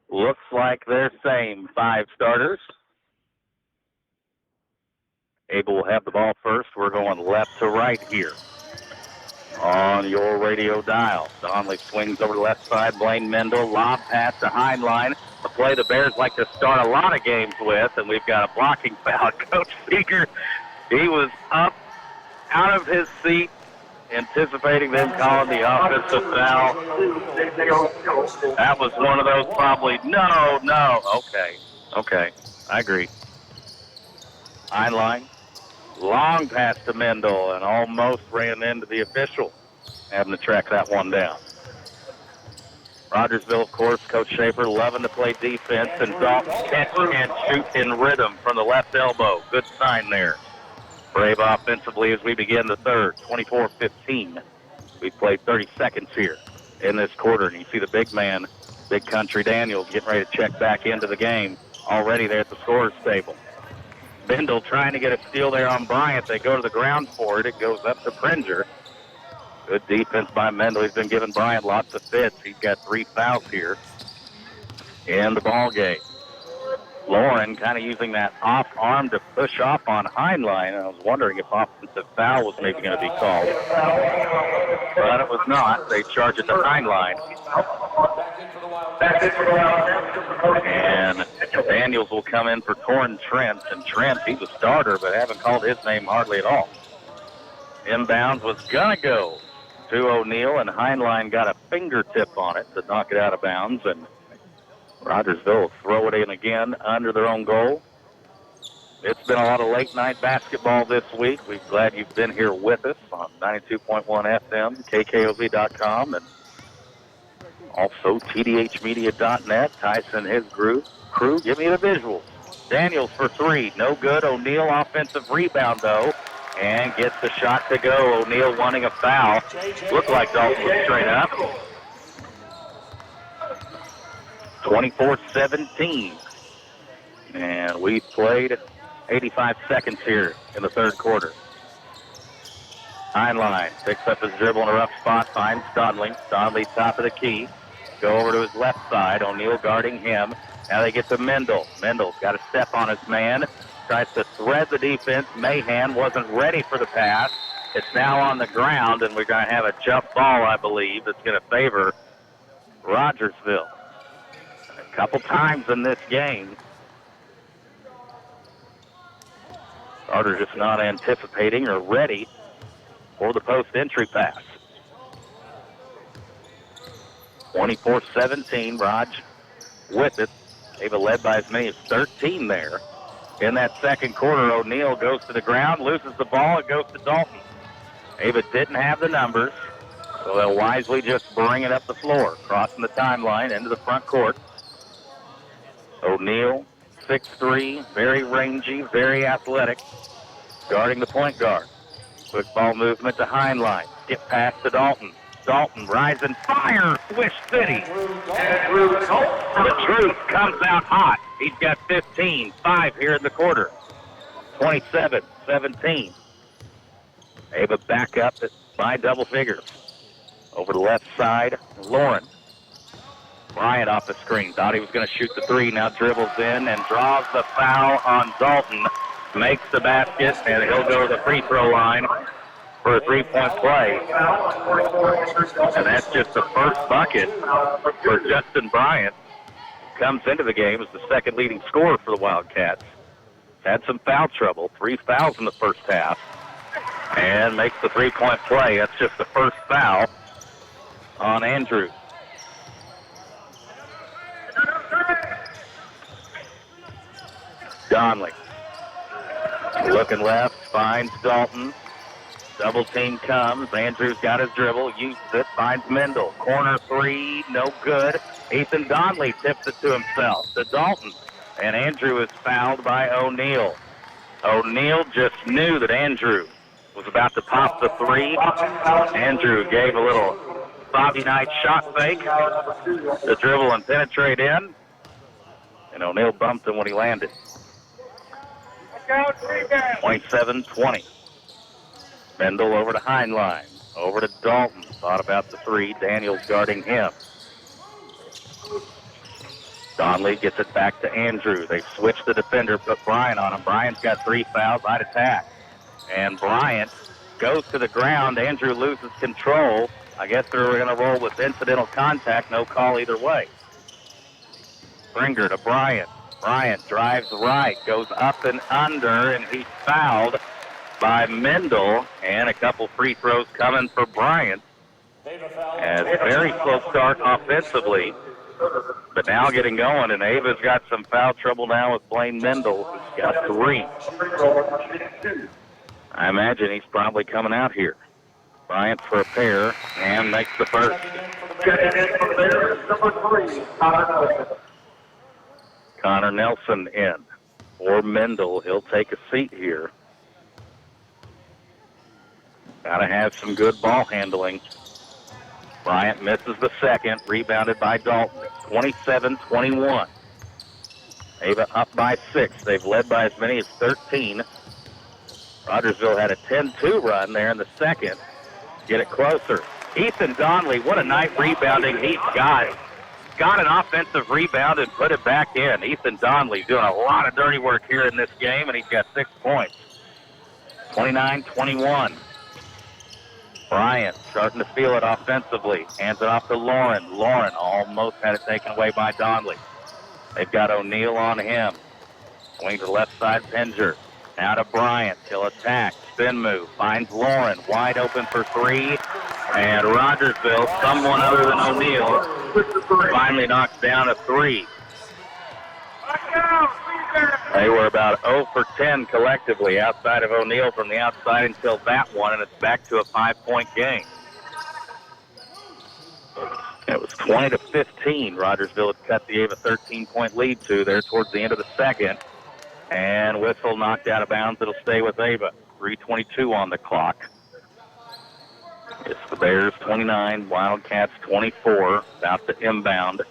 looks like their same 5 starters. Able will have the ball first. We're going left to right here on your radio dial. Donnelly swings over the left side. Blaine Mendel, lob pass to Heinlein. A play the Bears like to start a lot of games with, and we've got a blocking foul. Coach Seeger, he was up out of his seat, anticipating them calling the offensive foul. That was one of those probably, no. Okay, I agree. Heinlein, long pass to Mendel, and almost ran into the official, having to track that one down. Rogersville, of course, Coach Schaefer loving to play defense, and Dalton catch and shoot in rhythm from the left elbow. Good sign there. Brave offensively as we begin the third, 24-15. We've played 30 seconds here in this quarter, and you see the big man, Big Country Daniels, getting ready to check back into the game, already there at the scorer's table. Bindle trying to get a steal there on Bryant. They go to the ground for it. It goes up to Pringer. Good defense by Mendel. He's been giving Bryant lots of fits. He's got 3 fouls here in the ball game. Lauren kind of using that off arm to push off on Heinlein. I was wondering if offensive foul was maybe going to be called. But it was not. They charge it to Heinlein. And Daniels will come in for Torrin Trent. And Trent, he's a starter, but haven't called his name hardly at all. Inbounds was going to go to O'Neill, and Heinlein got a fingertip on it to knock it out of bounds. And Rogersville will throw it in again under their own goal. It's been a lot of late-night basketball this week. We're glad you've been here with us on 92.1 FM, KKOV.com, and also TDHmedia.net. Tyson and his crew, give me the visuals. Daniels for 3, no good. O'Neill offensive rebound, though, and gets the shot to go. O'Neill wanting a foul. Looked like Dalton was straight up. 24-17. And we've played 85 seconds here in the third quarter. Heinlein picks up his dribble in a rough spot, finds Donnelly. Donnelly top of the key. Go over to his left side. O'Neill guarding him. Now they get to Mendel. Mendel's got a step on his man. Tries to thread the defense. Mahan wasn't ready for the pass. It's now on the ground, and we're going to have a jump ball, I believe, that's going to favor Rogersville. A couple times in this game, Carter just not anticipating or ready for the post entry pass. 24-17, Raj with it. They've led by as many as 13 there. In that second quarter, O'Neill goes to the ground, loses the ball, it goes to Dalton. Ava didn't have the numbers, so they'll wisely just bring it up the floor, crossing the timeline into the front court. O'Neill, 6'3", very rangy, very athletic, guarding the point guard. Quick ball movement to Heinlein. Skip pass to Dalton. Dalton, rising fire, Swish City. The Truth comes out hot. He's got 15, 5 here in the quarter. 27-17. Ava back up by double figures. Over the left side, Lauren. Bryant off the screen. Thought he was going to shoot the 3. Now dribbles in and draws the foul on Dalton. Makes the basket, and he'll go to the free throw line for a 3-point play. And that's just the first bucket for Justin Bryant. Comes into the game as the second leading scorer for the Wildcats. Had some foul trouble, 3 fouls in the first half, and makes the 3-point play. That's just the first foul on Andrews. Donnelly looking left, finds Dalton. Double team comes. Andrews got his dribble, uses it, finds Mendel. Corner three, no good. Ethan Donnelly tips it to himself, to Dalton. And Andrew is fouled by O'Neal. O'Neal just knew that Andrew was about to pop the three. Andrew gave a little Bobby Knight shot fake to dribble and penetrate in. And O'Neal bumped him when he landed. 27-20. Mendel over to Heinlein. Over to Dalton. Thought about the three. Daniels guarding him. Donnelly gets it back to Andrew. They switch the defender, put Bryant on him. Bryant's got 3 fouls. I'd attack. And Bryant goes to the ground. Andrew loses control. I guess they're going to roll with incidental contact. No call either way. Springer to Bryant. Bryant drives right, goes up and under, and he's fouled by Mendel. And a couple free throws coming for Bryant. And very slow start offensively, but now getting going, and Ava's got some foul trouble now with Blaine Mendel, who's got 3. I imagine he's probably coming out here. Bryant for a pair, and makes the first. Connor Nelson in. For Mendel, he'll take a seat here. Gotta have some good ball handling. Bryant misses the second, rebounded by Dalton. 27-21. Ava up by 6. They've led by as many as 13. Rogersville had a 10-2 run there in the second. Get it closer. Ethan Donnelly, what a night rebounding he's got. Got an offensive rebound and put it back in. Ethan Donnelly doing a lot of dirty work here in this game, and he's got 6 points. 29-21. Bryant starting to feel it offensively. Hands it off to Lauren. Lauren almost had it taken away by Donnelly. They've got O'Neal on him. Swing to the left side, Pinger. Now to Bryant. He'll attack. Spin move. Finds Lauren. Wide open for 3. And Rogersville, someone other than O'Neal, finally knocks down a 3. They were about 0 for 10 collectively outside of O'Neal from the outside until that one, and it's back to a 5-point game. It was 20-15. Rogersville had cut the Ava 13-point lead to there towards the end of the second. And whistle knocked out of bounds. It'll stay with Ava. 3:22 on the clock. It's the Bears 29, Wildcats 24. About to inbound.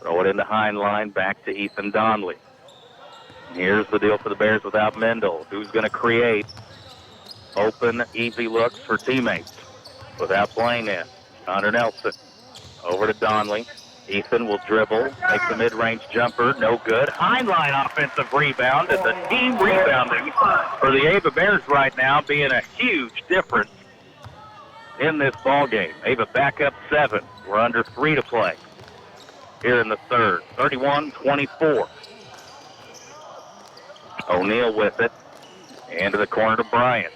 Throw it into Heinlein, back to Ethan Donnelly. Here's the deal for the Bears without Mendel. Who's going to create open, easy looks for teammates without Blaine in? Connor Nelson. Over to Donnelly. Ethan will dribble, make the mid-range jumper, no good. Heinlein offensive rebound, and the team rebounding for the Ava Bears right now being a huge difference in this ball game. Ava back up 7. We're under 3 to play here in the third. 31-24. O'Neal with it. Into the corner to Bryant.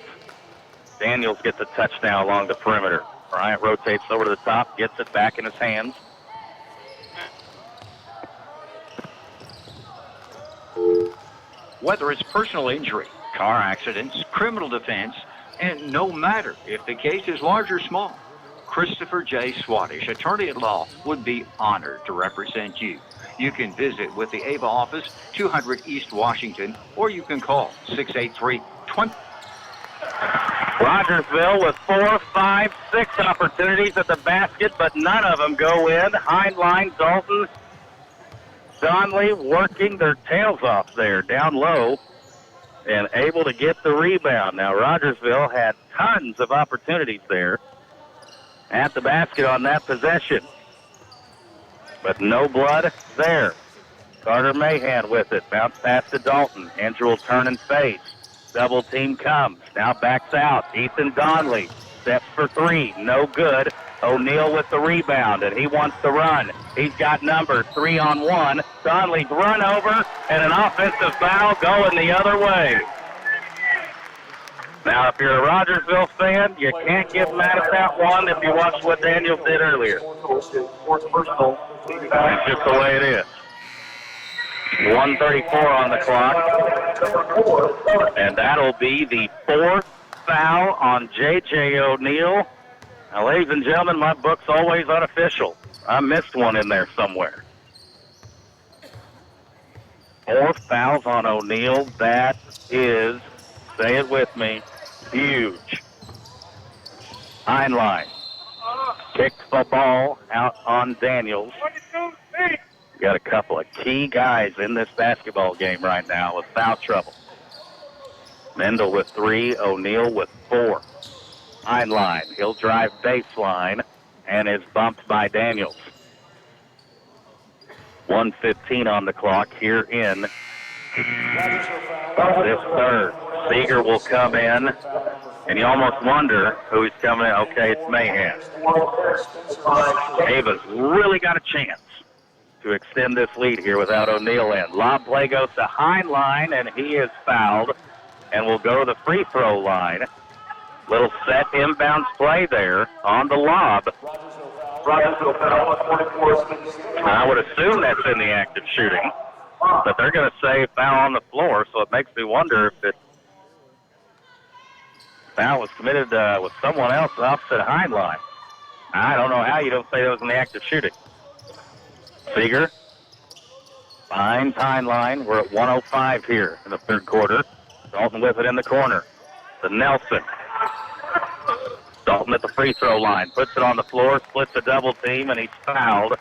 Daniels gets a touchdown along the perimeter. Bryant rotates over to the top, gets it back in his hands. Whether it's personal injury, car accidents, criminal defense, and no matter if the case is large or small, Christopher J. Swaddish, attorney at law, would be honored to represent you. You can visit with the Ava office, 200 East Washington, or you can call 683-20. Rogersville with 4, 5, 6 opportunities at the basket, but none of them go in. Heinlein, Dalton, Donnelly working their tails off there down low and able to get the rebound. Now, Rogersville had tons of opportunities there at the basket on that possession, but no blood there. Carter Mahan with it. Bounce pass to Dalton. Andrew will turn and face. Double team comes. Now backs out. Ethan Donnelly steps for 3. No good. O'Neal with the rebound, and he wants to run. He's got numbers, 3-on-1. Donnelly's run over, and an offensive foul going the other way. Now, if you're a Rogersville fan, you can't get mad at that one if you watched what Daniels did earlier. That's just the way it is. 1:34 on the clock, and that'll be the 4th foul on J.J. O'Neill. Now, ladies and gentlemen, my book's always unofficial. I missed one in there somewhere. 4 fouls on O'Neill. That is, say it with me, huge. Heinlein kicks the ball out on Daniels. Got a couple of key guys in this basketball game right now with foul trouble. Mendel with 3, O'Neill with 4. Heinlein, he'll drive baseline and is bumped by Daniels. 1:15 on the clock here in this third. Seeger will come in, and you almost wonder who he's coming in. Okay, it's Mahan. Ava's really got a chance to extend this lead here without O'Neill in. Lob play goes to Heinlein, and he is fouled and will go to the free throw line. Little set inbounds play there on the lob. I would assume that's in the act of shooting, but they're going to say foul on the floor, so it makes me wonder if it foul was committed with someone else opposite Heinlein. I don't know how you don't say that was in the act of shooting. Seeger finds Heinlein. We're at 1:05 here in the third quarter. Dalton with it in the corner to Nelson. Dalton at the free throw line, puts it on the floor, splits a double team, and he's fouled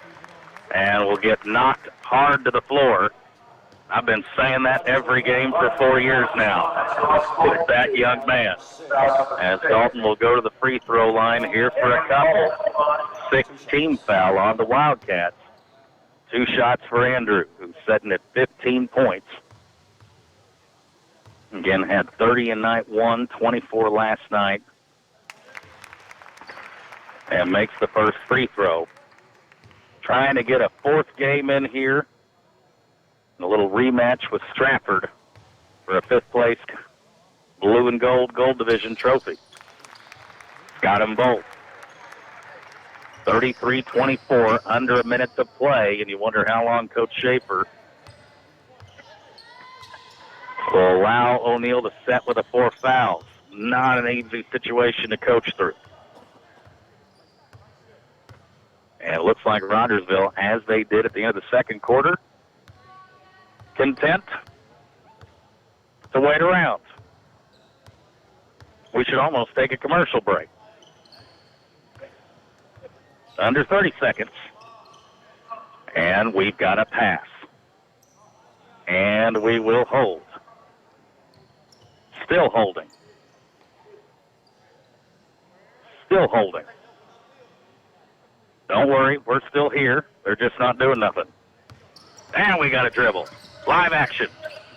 and will get knocked hard to the floor. I've been saying that every game for 4 years now. It's that young man. As Dalton will go to the free throw line here for a couple. 6-team foul on the Wildcats. 2 shots for Andrew, who's sitting at 15 points. Again, had 30 in night 1, 24 last night. And makes the first free throw. Trying to get a 4th game in here. A little rematch with Stratford for a 5th place blue and gold division trophy. Got them both. 33-24, under a minute to play, and you wonder how long Coach Schaefer will allow O'Neill to set with 4 fouls. Not an easy situation to coach through. And it looks like Rogersville, as they did at the end of the second quarter, content to wait around. We should almost take a commercial break. Under 30 seconds. And we've got a pass. And we will hold. Still holding. Still holding. Don't worry, we're still here. They're just not doing nothing. And we got a dribble. Live action.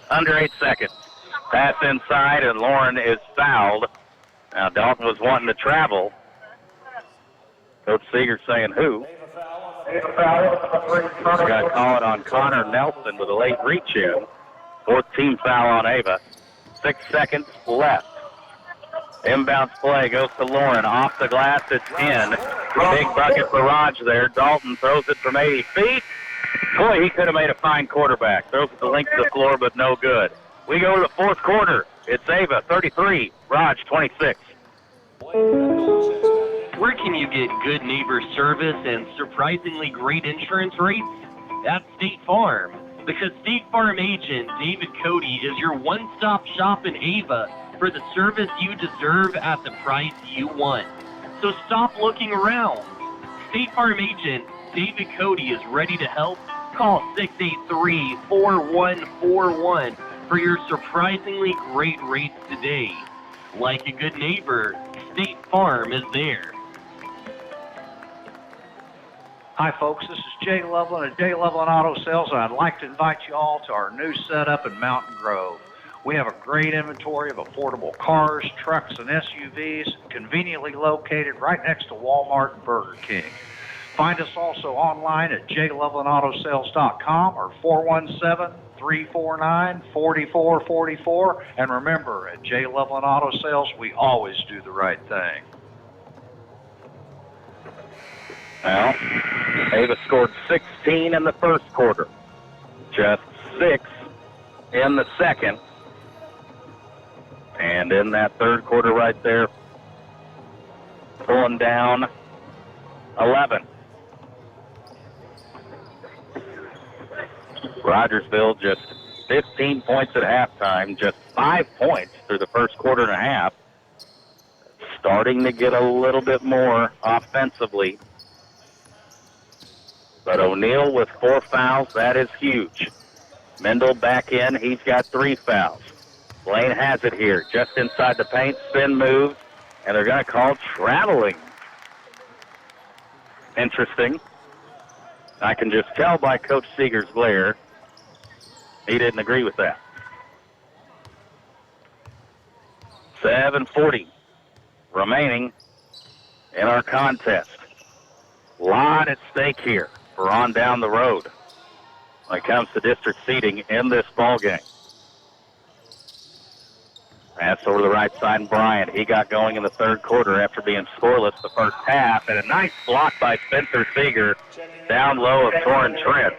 Under 8 seconds. Pass inside, and Lauren is fouled. Now, Dalton was wanting to travel. Coach Seeger saying who. Got to call it on Connor Nelson with a late reach in. 4th team foul on Ava. 6 seconds left. Inbounds play goes to Lauren. Off the glass, it's in. Big bucket for Raj there. Dalton throws it from 80 feet. Boy, he could have made a fine quarterback. Throws it the length of the floor, but no good. We go to the 4th quarter. It's Ava, 33. Raj, 26. Where can you get good neighbor service and surprisingly great insurance rates? At State Farm. Because State Farm agent David Cody is your one-stop shop in Ava for the service you deserve at the price you want. So stop looking around. State Farm agent David Cody is ready to help. Call 683-4141 for your surprisingly great rates today. Like a good neighbor, State Farm is there. Hi, folks. This is Jay Loveland at Jay Loveland Auto Sales, and I'd like to invite you all to our new setup in Mountain Grove. We have a great inventory of affordable cars, trucks, and SUVs, conveniently located right next to Walmart and Burger King. Find us also online at jlovelandautosales.com or 417-349-4444. And remember, at J. Loveland Auto Sales, we always do the right thing. Well, Ava scored 16 in the first quarter. Just 6 in the second. And in that third quarter right there, pulling down 11. Rogersville just 15 points at halftime, just 5 points through the first quarter and a half. Starting to get a little bit more offensively. But O'Neal with 4 fouls, that is huge. Mendel back in, he's got 3 fouls. Blaine has it here, just inside the paint, spin moves, and they're going to call traveling. Interesting. I can just tell by Coach Seeger's glare, he didn't agree with that. 7:40 remaining in our contest. A lot at stake here for on down the road when it comes to district seeding in this ball game. Pass over to the right side, and Bryant. He got going in the third quarter after being scoreless the first half, and a nice block by Spencer Seeger down low of Torrin Trent.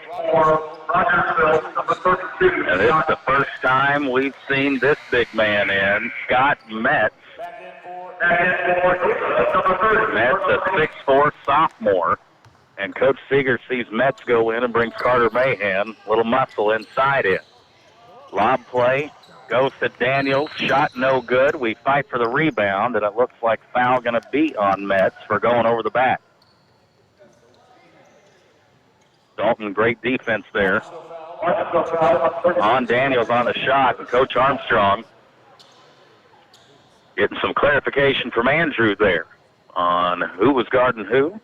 And it's the first time we've seen this big man in, Scott Metz. Metz, a 6'4" sophomore. And Coach Seeger sees Metz go in and brings Carter Mahan, little muscle inside it. Lob play goes to Daniels, shot no good. We fight for the rebound, and it looks like foul going to be on Metz for going over the back. Dalton, great defense there. On Daniels on the shot, and Coach Armstrong getting some clarification from Andrew there on who was guarding who.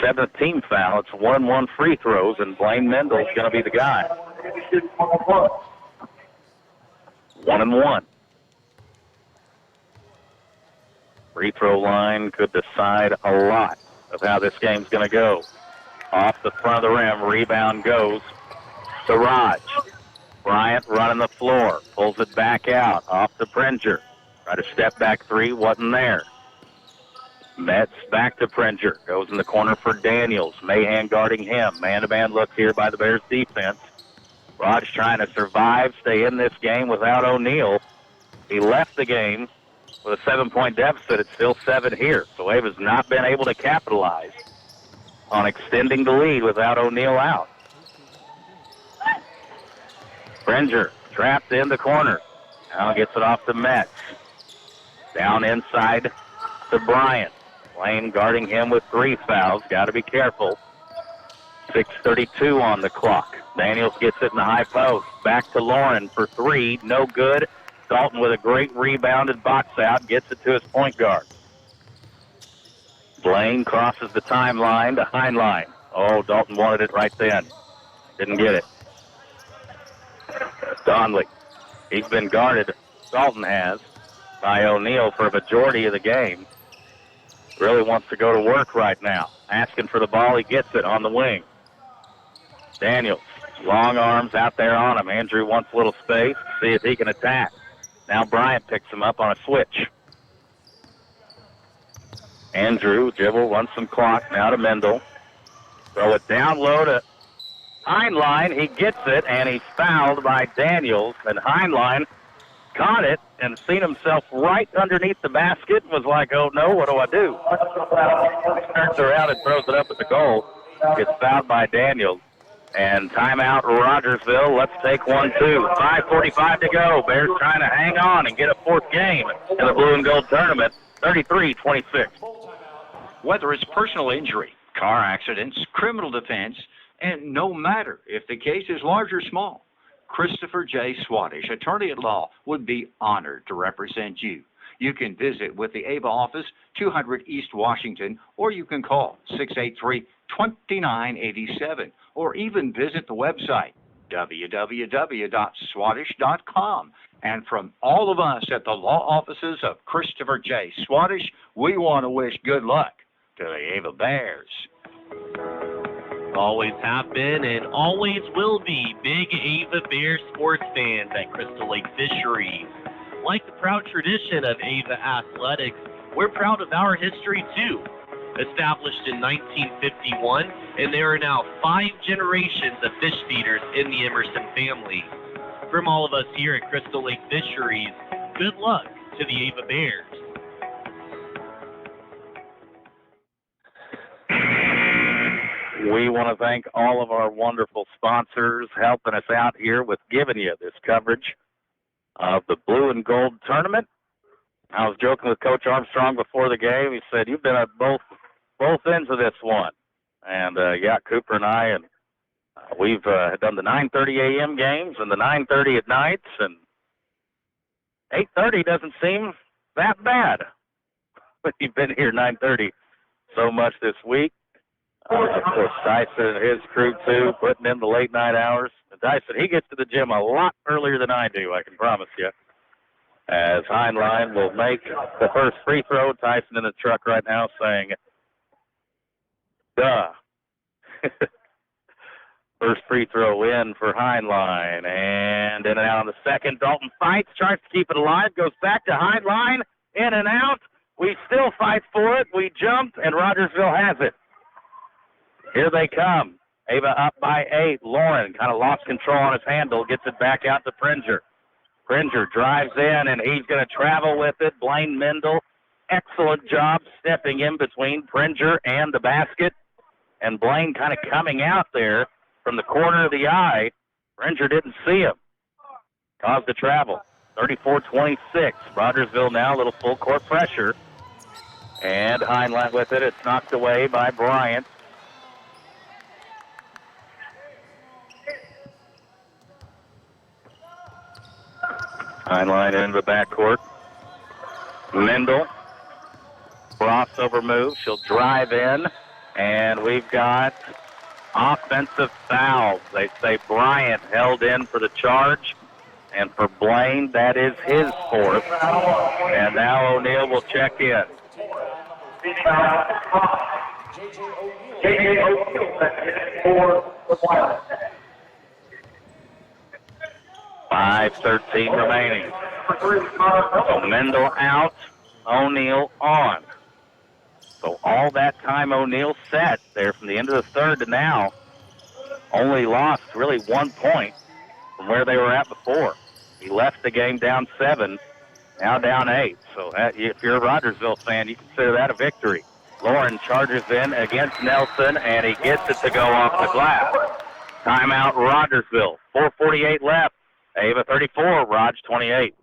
7th team foul. It's 1-1 free throws, and Blaine Mendel's going to be the guy. 1-1. Free throw line could decide a lot of how this game's going to go. Off the front of the rim, rebound goes to Raj. Bryant running the floor, pulls it back out, off to Prenger. Tried a step back three, wasn't there. Metz back to Prenger, goes in the corner for Daniels. Mahan guarding him. Man-to-man look here by the Bears defense. Raj trying to survive, stay in this game without O'Neal. He left the game with a 7-point deficit. It's still 7 here. So Ava's not been able to capitalize on extending the lead without O'Neal out. Prenger trapped in the corner. Now gets it off to Metz. Down inside to Bryant. Blaine guarding him with 3 fouls. Got to be careful. 6:32 on the clock. Daniels gets it in the high post. Back to Lauren for 3. No good. Dalton with a great rebounded box out. Gets it to his point guard. Blaine crosses the timeline to Heinlein. Oh, Dalton wanted it right then. Didn't get it. Donley. He's been guarded, Dalton has, by O'Neal for a majority of the game. Really wants to go to work right now. Asking for the ball. He gets it on the wing. Daniels. Long arms out there on him. Andrew wants a little space. See if he can attack. Now Bryant picks him up on a switch. Andrew, dribble, runs some clock. Now to Mendel. Throw it down low to Heinlein. He gets it, and he's fouled by Daniels. And Heinlein caught it and seen himself right underneath the basket and was like, oh, no, what do I do? Turns around and throws it up at the goal. Gets fouled by Daniels. And timeout, Rogersville. Let's take 1-2. 5:45 to go. Bears trying to hang on and get a 4th game in the blue and gold tournament. 33-26. Whether it's personal injury, car accidents, criminal defense, and no matter if the case is large or small, Christopher J. Swaddish, attorney at law, would be honored to represent you. You can visit with the Ava office, 200 East Washington, or you can call 683-2987, or even visit the website, www.swaddish.com. And from all of us at the law offices of Christopher J. Swaddish, we want to wish good luck to the Ava Bears. Always have been and always will be big Ava Bears sports fans at Crystal Lake Fisheries. Like the proud tradition of Ava Athletics, we're proud of our history too. Established in 1951, and there are now 5 generations of fish feeders in the Emerson family. From all of us here at Crystal Lake Fisheries, Good luck to the Ava Bears. We want to thank all of our wonderful sponsors helping us out here with giving you this coverage of the Blue and Gold Tournament. I was joking with Coach Armstrong before the game. He said, you've been at both ends of this one. And, yeah, Cooper and I, and we've done the 9:30 a.m. games and the 9:30 at nights, and 8:30 doesn't seem that bad. But you've been here 9:30 so much this week. Of course, Dyson and his crew, too, putting in the late night hours. And Dyson, he gets to the gym a lot earlier than I do, I can promise you. As Heinlein will make the first free throw. Tyson in the truck right now saying, duh. First free throw in for Heinlein. And in and out on the second. Dalton fights, tries to keep it alive, goes back to Heinlein. In and out. We still fight for it. We jump, and Rogersville has it. Here they come. Ava up by 8. Lauren kind of lost control on his handle, gets it back out to Pringer. Pringer drives in, and he's going to travel with it. Blaine Mendel, excellent job stepping in between Pringer and the basket. And Blaine kind of coming out there from the corner of the eye. Pringer didn't see him. Caused the travel. 34-26. Rogersville now a little full court pressure. And Heinlein with it. It's knocked away by Bryant. Heinlein into the backcourt. Mendel. Crossover move. She'll drive in. And we've got offensive fouls. They say Bryant held in for the charge. And for Blaine, that is his fourth. And now O'Neal will check in. J.J. O'Neal for the Wildcats. 5:13 remaining. So Mendel out, O'Neal on. So all that time O'Neal set there from the end of the third to now, only lost really 1 point from where they were at before. He left the game down 7, now down 8. So if you're a Rogersville fan, you consider that a victory. Lauren charges in against Nelson, and he gets it to go off the glass. Timeout Rogersville. 4:48 left. Ava 34, Raj 28.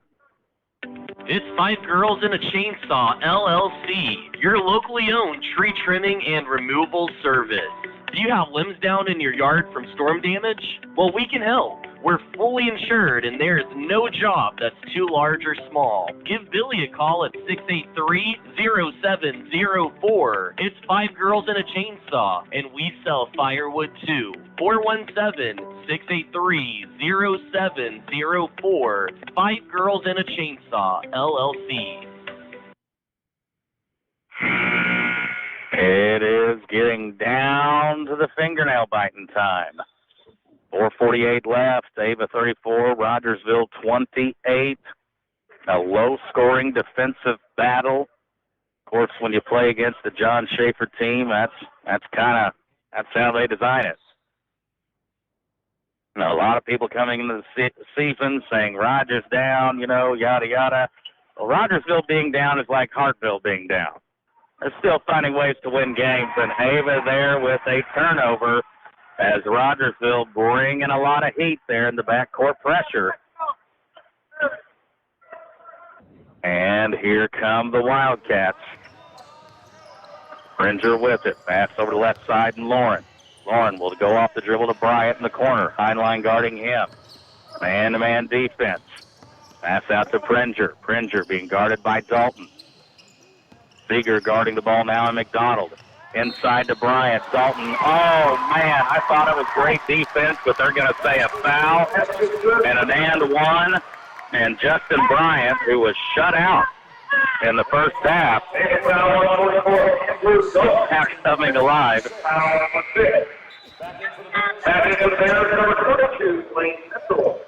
It's Five Girls and a Chainsaw, LLC, your locally owned tree trimming and removal service. Do you have limbs down in your yard from storm damage? Well, we can help. We're fully insured, and there is no job that's too large or small. Give Billy a call at 683-0704. It's Five Girls and a Chainsaw, and we sell firewood too. 417-683-0704. Five Girls and a Chainsaw, LLC. It is getting down to the fingernail biting time. 4:48 left. Ava 34, Rogersville 28. A low-scoring defensive battle. Of course, when you play against the John Schaefer team, that's how they design it. You know, a lot of people coming into the season saying Rogers down, yada yada. Well, Rogersville being down is like Hartville being down. They're still finding ways to win games, and Ava there with a turnover as Rogersville bringing a lot of heat there in the backcourt pressure. And here come the Wildcats. Pringer with it. Pass over to the left side, and Lauren. Lauren will go off the dribble to Bryant in the corner. Heinlein guarding him. Man-to-man defense. Pass out to Pringer. Pringer being guarded by Dalton. Seeger guarding the ball now, and McDonald. Inside to Bryant. Dalton. Oh, man, I thought it was great defense, but they're going to say a foul and an and one. And Justin Bryant, who was shut out in the first half, now coming alive. Back into the Bears, number 22, Blaine Mendel.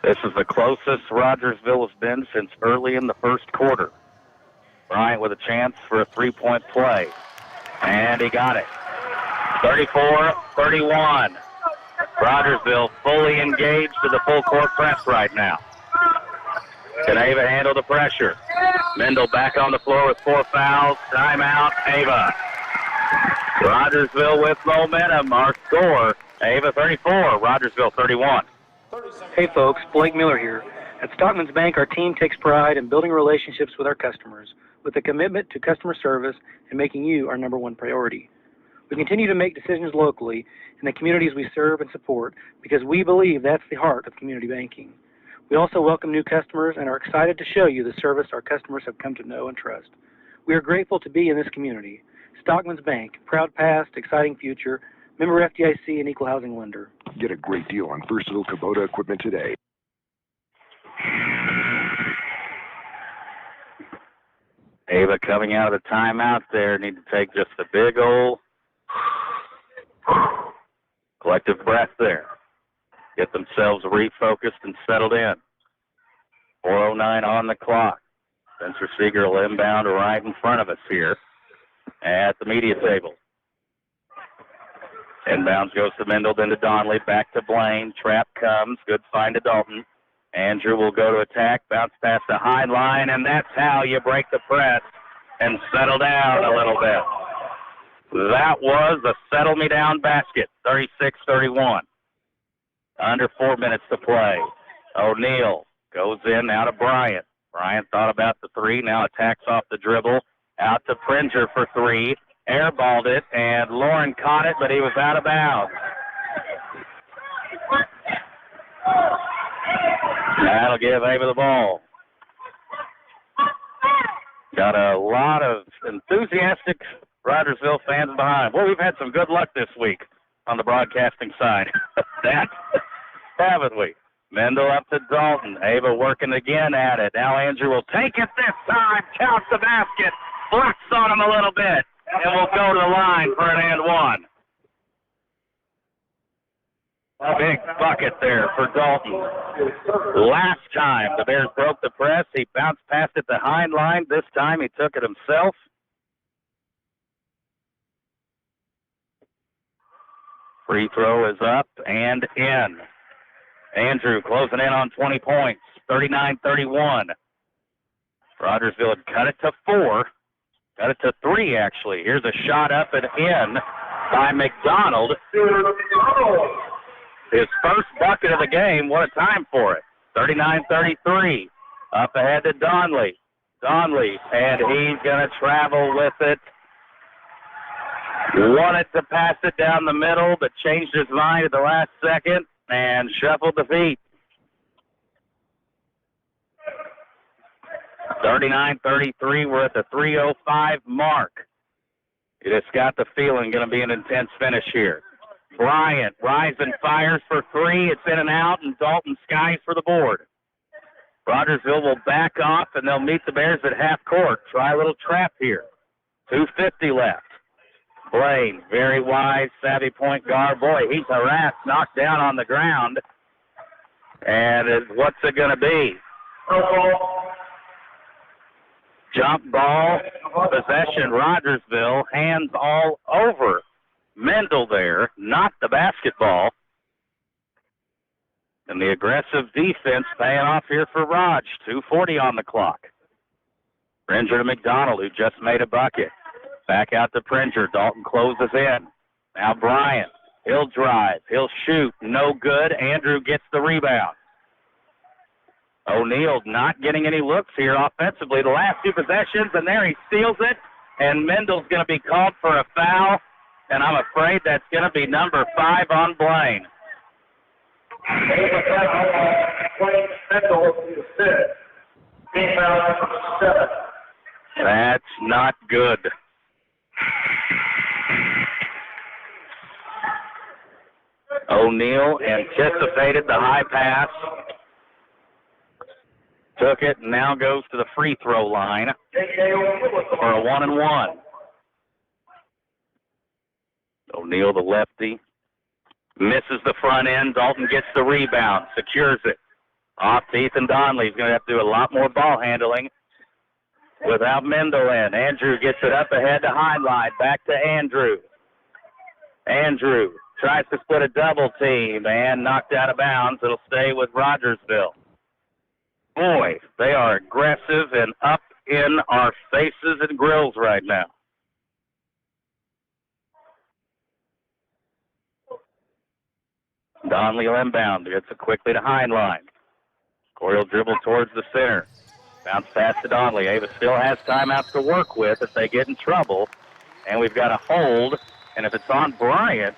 This is the closest Rogersville has been since early in the first quarter. Bryant with a chance for a three-point play. And he got it. 34-31. Rogersville fully engaged to the full court press right now. Can Ava handle the pressure? Mendel back on the floor with 4 fouls. Timeout, Ava. Rogersville with momentum. Our score, Ava 34, Rogersville 31. Hey folks, Blake Miller here. At Stockman's Bank, our team takes pride in building relationships with our customers with a commitment to customer service and making you our number one priority. We continue to make decisions locally in the communities we serve and support because we believe that's the heart of community banking. We also welcome new customers and are excited to show you the service our customers have come to know and trust. We are grateful to be in this community. Stockman's Bank, proud past, exciting future, member FDIC and equal housing lender. Get a great deal on versatile Kubota equipment today. Ava coming out of the timeout there. Need to take just a big old collective breath there. Get themselves refocused and settled in. 4:09 on the clock. Spencer Seeger will inbound right in front of us here at the media table. Inbounds goes to Mendel, then to Donnelly, back to Blaine. Trap comes. Good find to Dalton. Andrew will go to attack, bounce past the high line, and that's how you break the press and settle down a little bit. That was a settle-me-down basket, 36-31. Under 4 minutes to play. O'Neal goes in now to Bryant. Bryant thought about the three, now attacks off the dribble. Out to Pringer for three. Airballed it, and Lauren caught it, but he was out of bounds. That'll give Ava the ball. Got a lot of enthusiastic Rogersville fans behind. Well, we've had some good luck this week on the broadcasting side. That, haven't we? Mendel up to Dalton. Ava working again at it. Now Andrew will take it this time. Counts the basket. Blocks on him a little bit. And we'll go to the line for an and one. A big bucket there for Dalton. Last time the Bears broke the press, he bounced past it the hind line. This time he took it himself. Free throw is up and in. Andrew closing in on 20 points, 39-31. Rogersville had cut it to 4. Got it to 3, actually. Here's a shot up and in by McDonald. His first bucket of the game. What a time for it. 39-33. Up ahead to Donnelly. Donnelly, and he's going to travel with it. Wanted to pass it down the middle, but changed his mind at the last second and shuffled the feet. 39-33, we're at the 3:05 mark. You just got the feeling going to be an intense finish here. Bryant, rising, fires for 3. It's in and out, and Dalton skies for the board. Rogersville will back off, and they'll meet the Bears at half court. Try a little trap here. 2:50 left. Blaine, very wise, savvy point guard. Boy, he's harassed, knocked down on the ground. And what's it going to be? Jump ball, possession, Rogersville, hands all over Mendel there, not the basketball. And the aggressive defense paying off here for Raj. 2:40 on the clock. Pringer to McDonald, who just made a bucket. Back out to Pringer. Dalton closes in. Now Bryant. He'll drive. He'll shoot. No good. Andrew gets the rebound. O'Neal not getting any looks here offensively. The last 2 possessions, and there he steals it. And Mendel's going to be called for a foul. And I'm afraid that's going to be number 5 on Blaine. That's not good. O'Neal anticipated the high pass. Took it and now goes to the free throw line for a 1-and-1. O'Neal, the lefty, misses the front end. Dalton gets the rebound, secures it. Off to Ethan Donnelly. He's going to have to do a lot more ball handling without Mendel in. Andrew gets it up ahead to Heinlein. Back to Andrew. Andrew Tries to split a double team and knocked out of bounds. It'll stay with Rogersville. Boy, they are aggressive and up in our faces and grills right now. Donley will inbound. Gets it quickly to Heinlein. Corey will dribble towards the center. Bounce pass to Donley. Ava still has timeouts to work with if they get in trouble. And we've got a hold. And if it's on Bryant,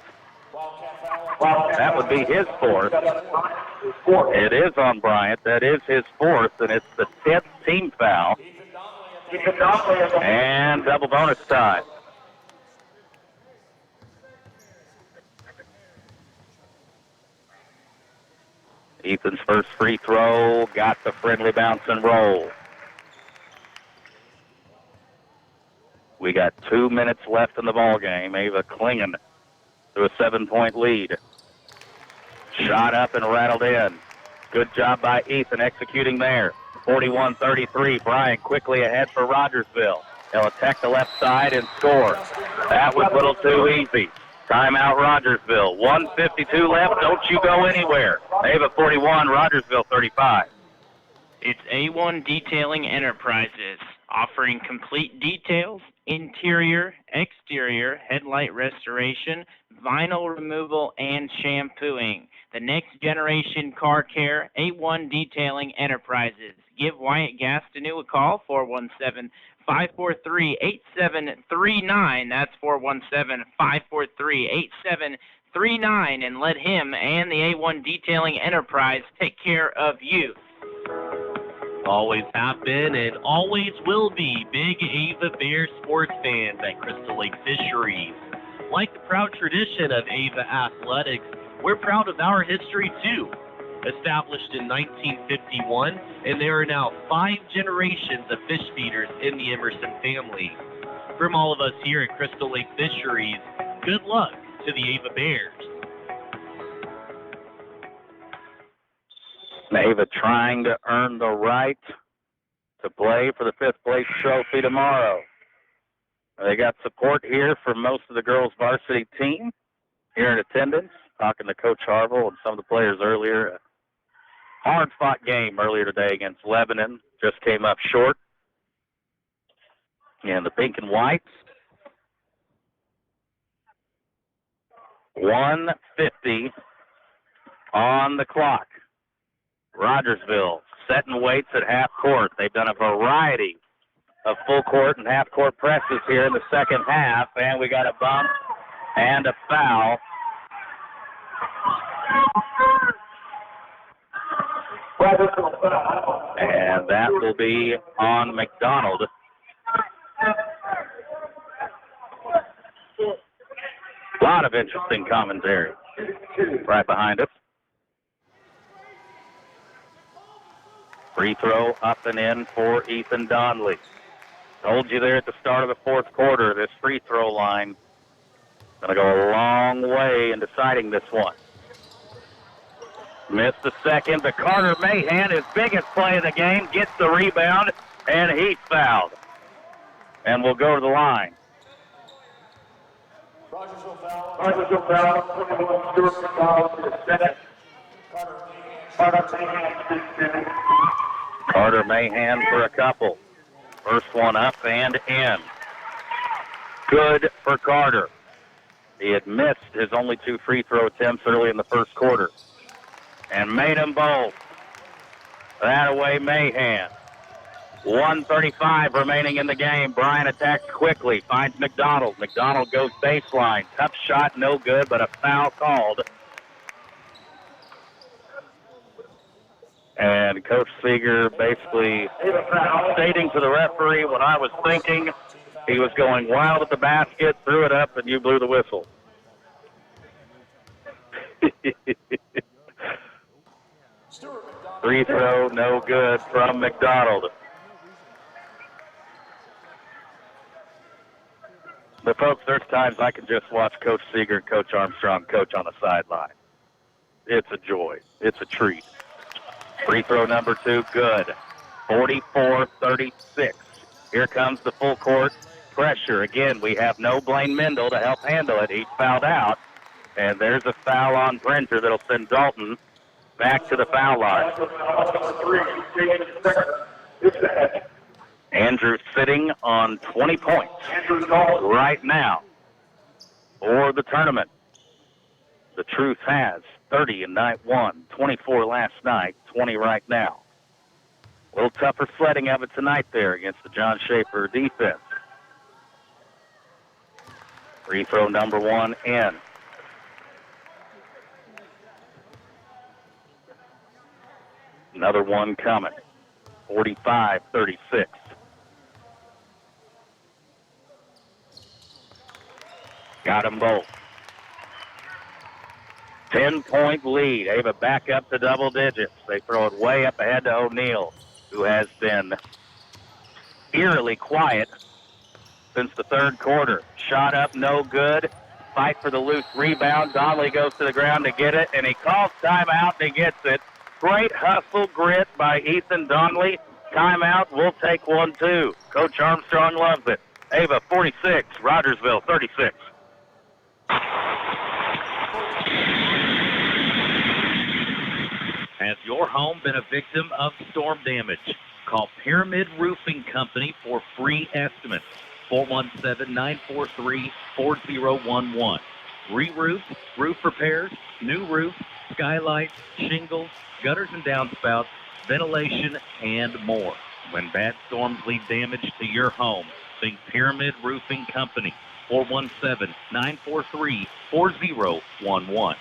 that would be his fourth. It is on Bryant. That is his fourth, and it's the 10th team foul. And double bonus time. Ethan's first free throw got the friendly bounce and roll. We got 2 minutes left in the ball game. Ava clinging to a 7-point lead. Shot up and rattled in. Good job by Ethan executing there. 41-33. Bryant quickly ahead for Rogersville. They'll attack the left side and score. That was a little too easy. Timeout Rogersville. 1:52 left. Don't you go anywhere. Ava 41, Rogersville 35. It's A1 Detailing Enterprises, offering complete details, interior, exterior, headlight restoration, vinyl removal, and shampooing. The next generation car care, A1 Detailing Enterprises. Give Wyatt Gastineau a call, 417-543-8739. That's 417-543-8739, and let him and the A1 Detailing Enterprise take care of you. Always have been and always will be big Ava Bears sports fans at Crystal Lake Fisheries. Like the proud tradition of Ava Athletics, we're proud of our history too. Established in 1951, and there are now 5 generations of fish feeders in the Emerson family. From all of us here at Crystal Lake Fisheries, good luck to the Ava Bears. Ava trying to earn the right to play for the 5th place trophy tomorrow. They got support here from most of the girls' varsity team here in attendance. Talking to Coach Harville and some of the players earlier. A hard-fought game earlier today against Lebanon. Just came up short. And the pink and whites. 1:50 on the clock. Rogersville setting weights at half court. They've done a variety of full court and half court presses here in the second half, and we got a bump and a foul. And that will be on McDonald. A lot of interesting commentary right behind us. Free throw up and in for Ethan Donley. Told you there at the start of the 4th quarter, this free throw line going to go a long way in deciding this one. Missed the second, but Carter Mahan, his biggest play of the game, gets the rebound, and he's fouled. And we'll go to the line. Rogersville foul, 21 Stuart McDonald to the second. Carter Mahan for a couple. First one up and in. Good for Carter. He had missed his only 2 free throw attempts early in the 1st quarter. And made them both. That away Mahan. 1:35 remaining in the game. Bryant attacks quickly, finds McDonald. McDonald goes baseline. Tough shot, no good, but a foul called. And Coach Seeger basically stating to the referee what I was thinking. He was going wild at the basket, threw it up, and you blew the whistle. Free throw, no good from McDonald. But folks, there's times I can just watch Coach Seeger and Coach Armstrong coach on the sideline. It's a joy. It's a treat. Free throw number 2, good. 44-36. Here comes the full court pressure. Again, we have no Blaine Mendel to help handle it. He's fouled out. And there's a foul on Brinter that'll send Dalton back to the foul line. Andrews sitting on 20 points right now for the tournament. The Truth has 30 in night one, 24 last night, 20 right now. A little tougher sledding of it tonight there against the John Schaefer defense. Free throw number one in. Another one coming. 45-36. Got them both. 10-point lead. Ava back up to double digits. They throw it way up ahead to O'Neill, who has been eerily quiet since the third quarter. Shot up, no good. Fight for the loose rebound. Donnelly goes to the ground to get it, and he calls timeout, and he gets it. Great hustle, grit by Ethan Donnelly. Timeout, we'll take one, too. Coach Armstrong loves it. Ava 46, Rogersville 36. Has your home been a victim of storm damage? Call Pyramid Roofing Company for free estimates. 417-943-4011. Re-roof, roof repairs, new roof, skylights, shingles, gutters and downspouts, ventilation, and more. When bad storms leave damage to your home, think Pyramid Roofing Company. 417-943-4011.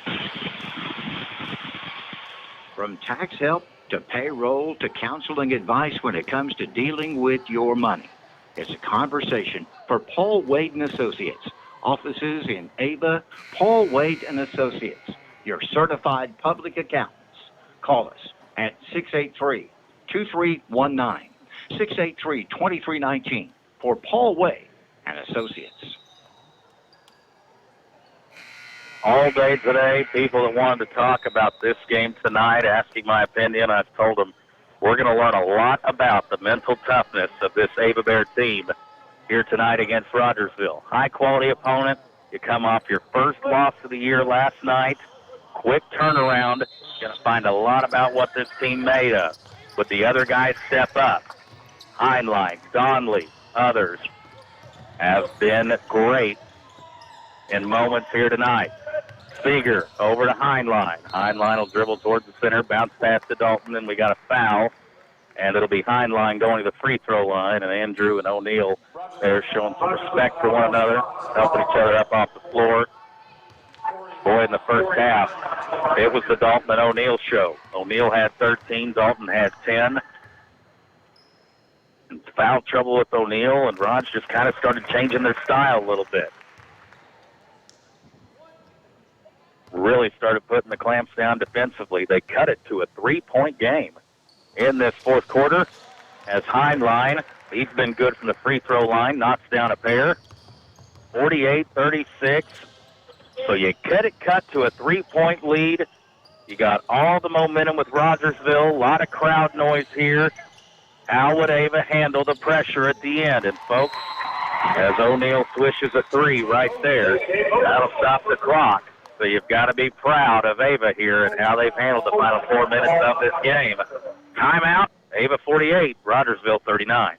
From tax help to payroll to counseling advice when it comes to dealing with your money. It's a conversation for Paul Wade and Associates. Offices in Ava, Paul Wade and Associates, your certified public accountants. Call us at 683-2319, 683-2319 for Paul Wade and Associates. All day today, people that wanted to talk about this game tonight, asking my opinion, I've told them we're going to learn a lot about the mental toughness of this Ava Bear team here tonight against Rogersville. High-quality opponent. You come off your first loss of the year last night. Quick turnaround. Going to find a lot about what this team made of. But the other guys step up. Heinlein, Donnelly, others have been great in moments here tonight. Seeger over to Heinlein. Heinlein will dribble towards the center, bounce past to Dalton, and we got a foul. And it'll be Heinlein going to the free throw line, and Andrew and O'Neill there showing some respect for one another, helping each other up off the floor. Boy, in the first half, it was the Dalton and O'Neill show. O'Neill had 13, Dalton had 10. And foul trouble with O'Neill, and Raj just kind of started changing their style a little bit. Really started putting the clamps down defensively. They cut it to a 3-point game in this fourth quarter as Heinlein, he's been good from the free throw line, knocks down a pair. 48-36. So you cut to a 3-point lead. You got all the momentum with Rogersville, a lot of crowd noise here. How would Ava handle the pressure at the end? And folks, as O'Neill swishes a 3 right there, that'll stop the clock. So you've got to be proud of Ava here and how they've handled the final 4 minutes of this game. Timeout, Ava 48, Rogersville 39.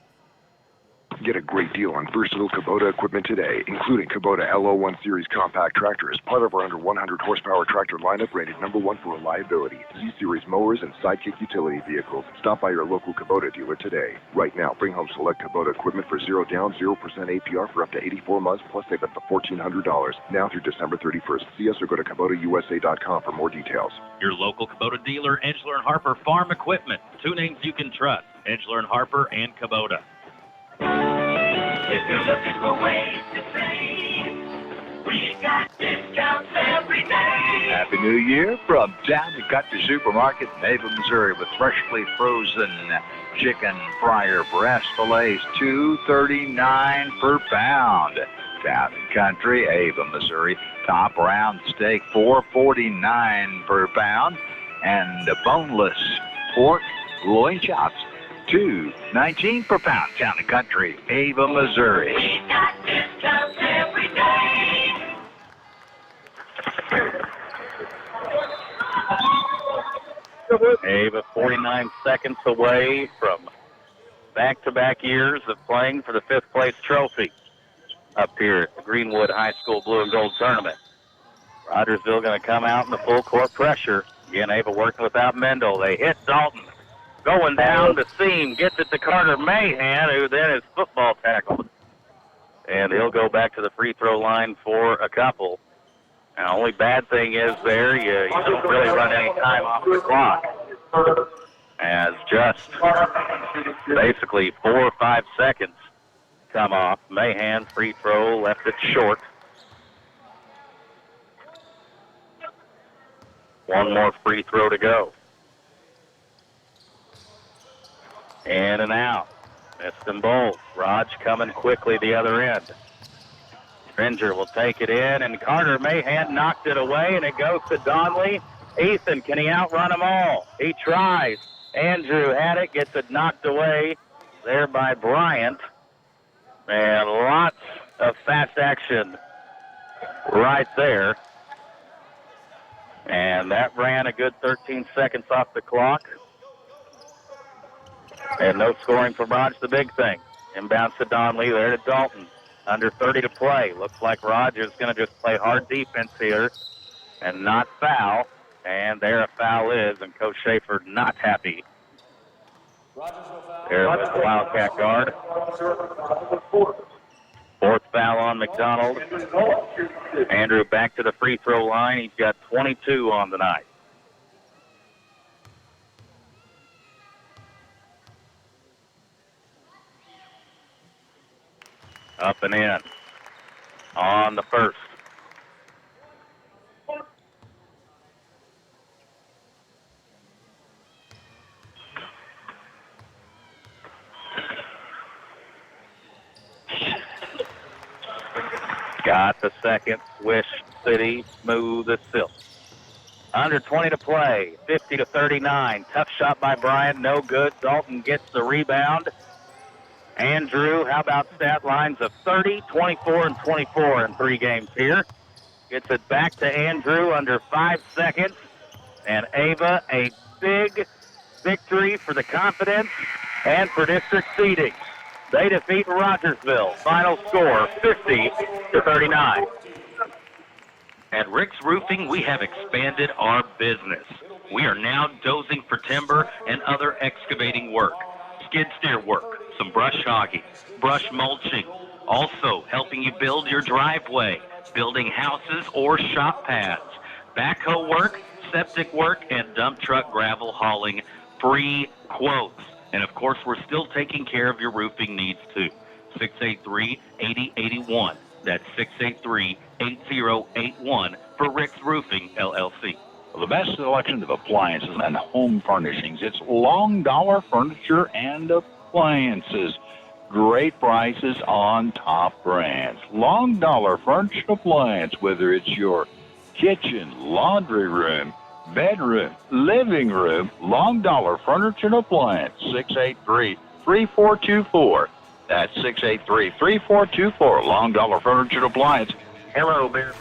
Get a great deal on versatile Kubota equipment today, including Kubota LO1 Series compact tractors, part of our under 100 horsepower tractor lineup rated #1 for reliability, Z-Series mowers, and sidekick utility vehicles. Stop by your local Kubota dealer today. Right now, bring home select Kubota equipment for 0 down, 0% APR for up to 84 months, plus save up to $1,400. Now through December 31st. See us or go to KubotaUSA.com for more details. Your local Kubota dealer, Edgeler and Harper Farm Equipment. 2 names you can trust, Edgeler and Harper and Kubota. If you're looking for ways to save, we got discounts every day. Happy New Year from Down to Country Supermarket in Ava, Missouri, with freshly frozen chicken fryer breast fillets, $2.39 per pound. Down to Country, Ava, Missouri, top round steak, $4.49 per pound, and the boneless pork loin chops, $2.19 per pound. Town and Country, Ava, Missouri. We got discounts every day. Ava 49 seconds away from back-to-back years of playing for the fifth-place trophy up here at the Greenwood High School Blue and Gold Tournament. Rogersville going to come out in the full court pressure. Again, Ava working without Mendel. They hit Dalton. Going down the seam, gets it to Carter Mahan, who then is football tackled. And he'll go back to the free throw line for a couple. And the only bad thing is there, you don't really run any time off the clock. As just basically 4 or 5 seconds come off. Mahan's free throw left it short. One more free throw to go. In and out. Missed them both. Raj coming quickly the other end. Stringer will take it in, and Carter Mahan knocked it away, and it goes to Donley. Ethan, can he outrun them all? He tries. Andrew had it, gets it knocked away there by Bryant. And lots of fast action right there. And that ran a good 13 seconds off the clock. And no scoring for Raj, the big thing. Inbounds to Donley, there to Dalton. Under 30 to play. Looks like Rogers is going to just play hard defense here and not foul. And there a foul is, and Coach Schaefer not happy. There with the Wildcat guard. Fourth foul on McDonald. Andrew back to the free throw line. He's got 22 on the night. Up and in on the first. Got the second. Swish City, smooth as silk. Under 20 to play, 50 to 39. Tough shot by Bryant, no good. Dalton gets the rebound. Andrew, how about stat lines of 30, 24, and 24 in 3 games here. Gets it back to Andrew under 5 seconds. And Ava, a big victory for the confidence and for district seeding. They defeat Rogersville. Final score, 50 to 39. At Rick's Roofing, we have expanded our business. We are now dozing for timber and other excavating work, skid steer work, some brush hogging, brush mulching, also helping you build your driveway, building houses or shop pads, backhoe work, septic work, and dump truck gravel hauling, free quotes. And of course, we're still taking care of your roofing needs too. 683-8081. That's 683-8081 for Rick's Roofing, LLC. The best selection of appliances and home furnishings. It's Long Dollar Furniture and Appliances. Great prices on top brands. Long Dollar Furniture and Appliance, whether it's your kitchen, laundry room, bedroom, living room, Long Dollar Furniture and Appliance, 683-3424. That's 683-3424, Long Dollar Furniture and Appliance. Hello, Bear.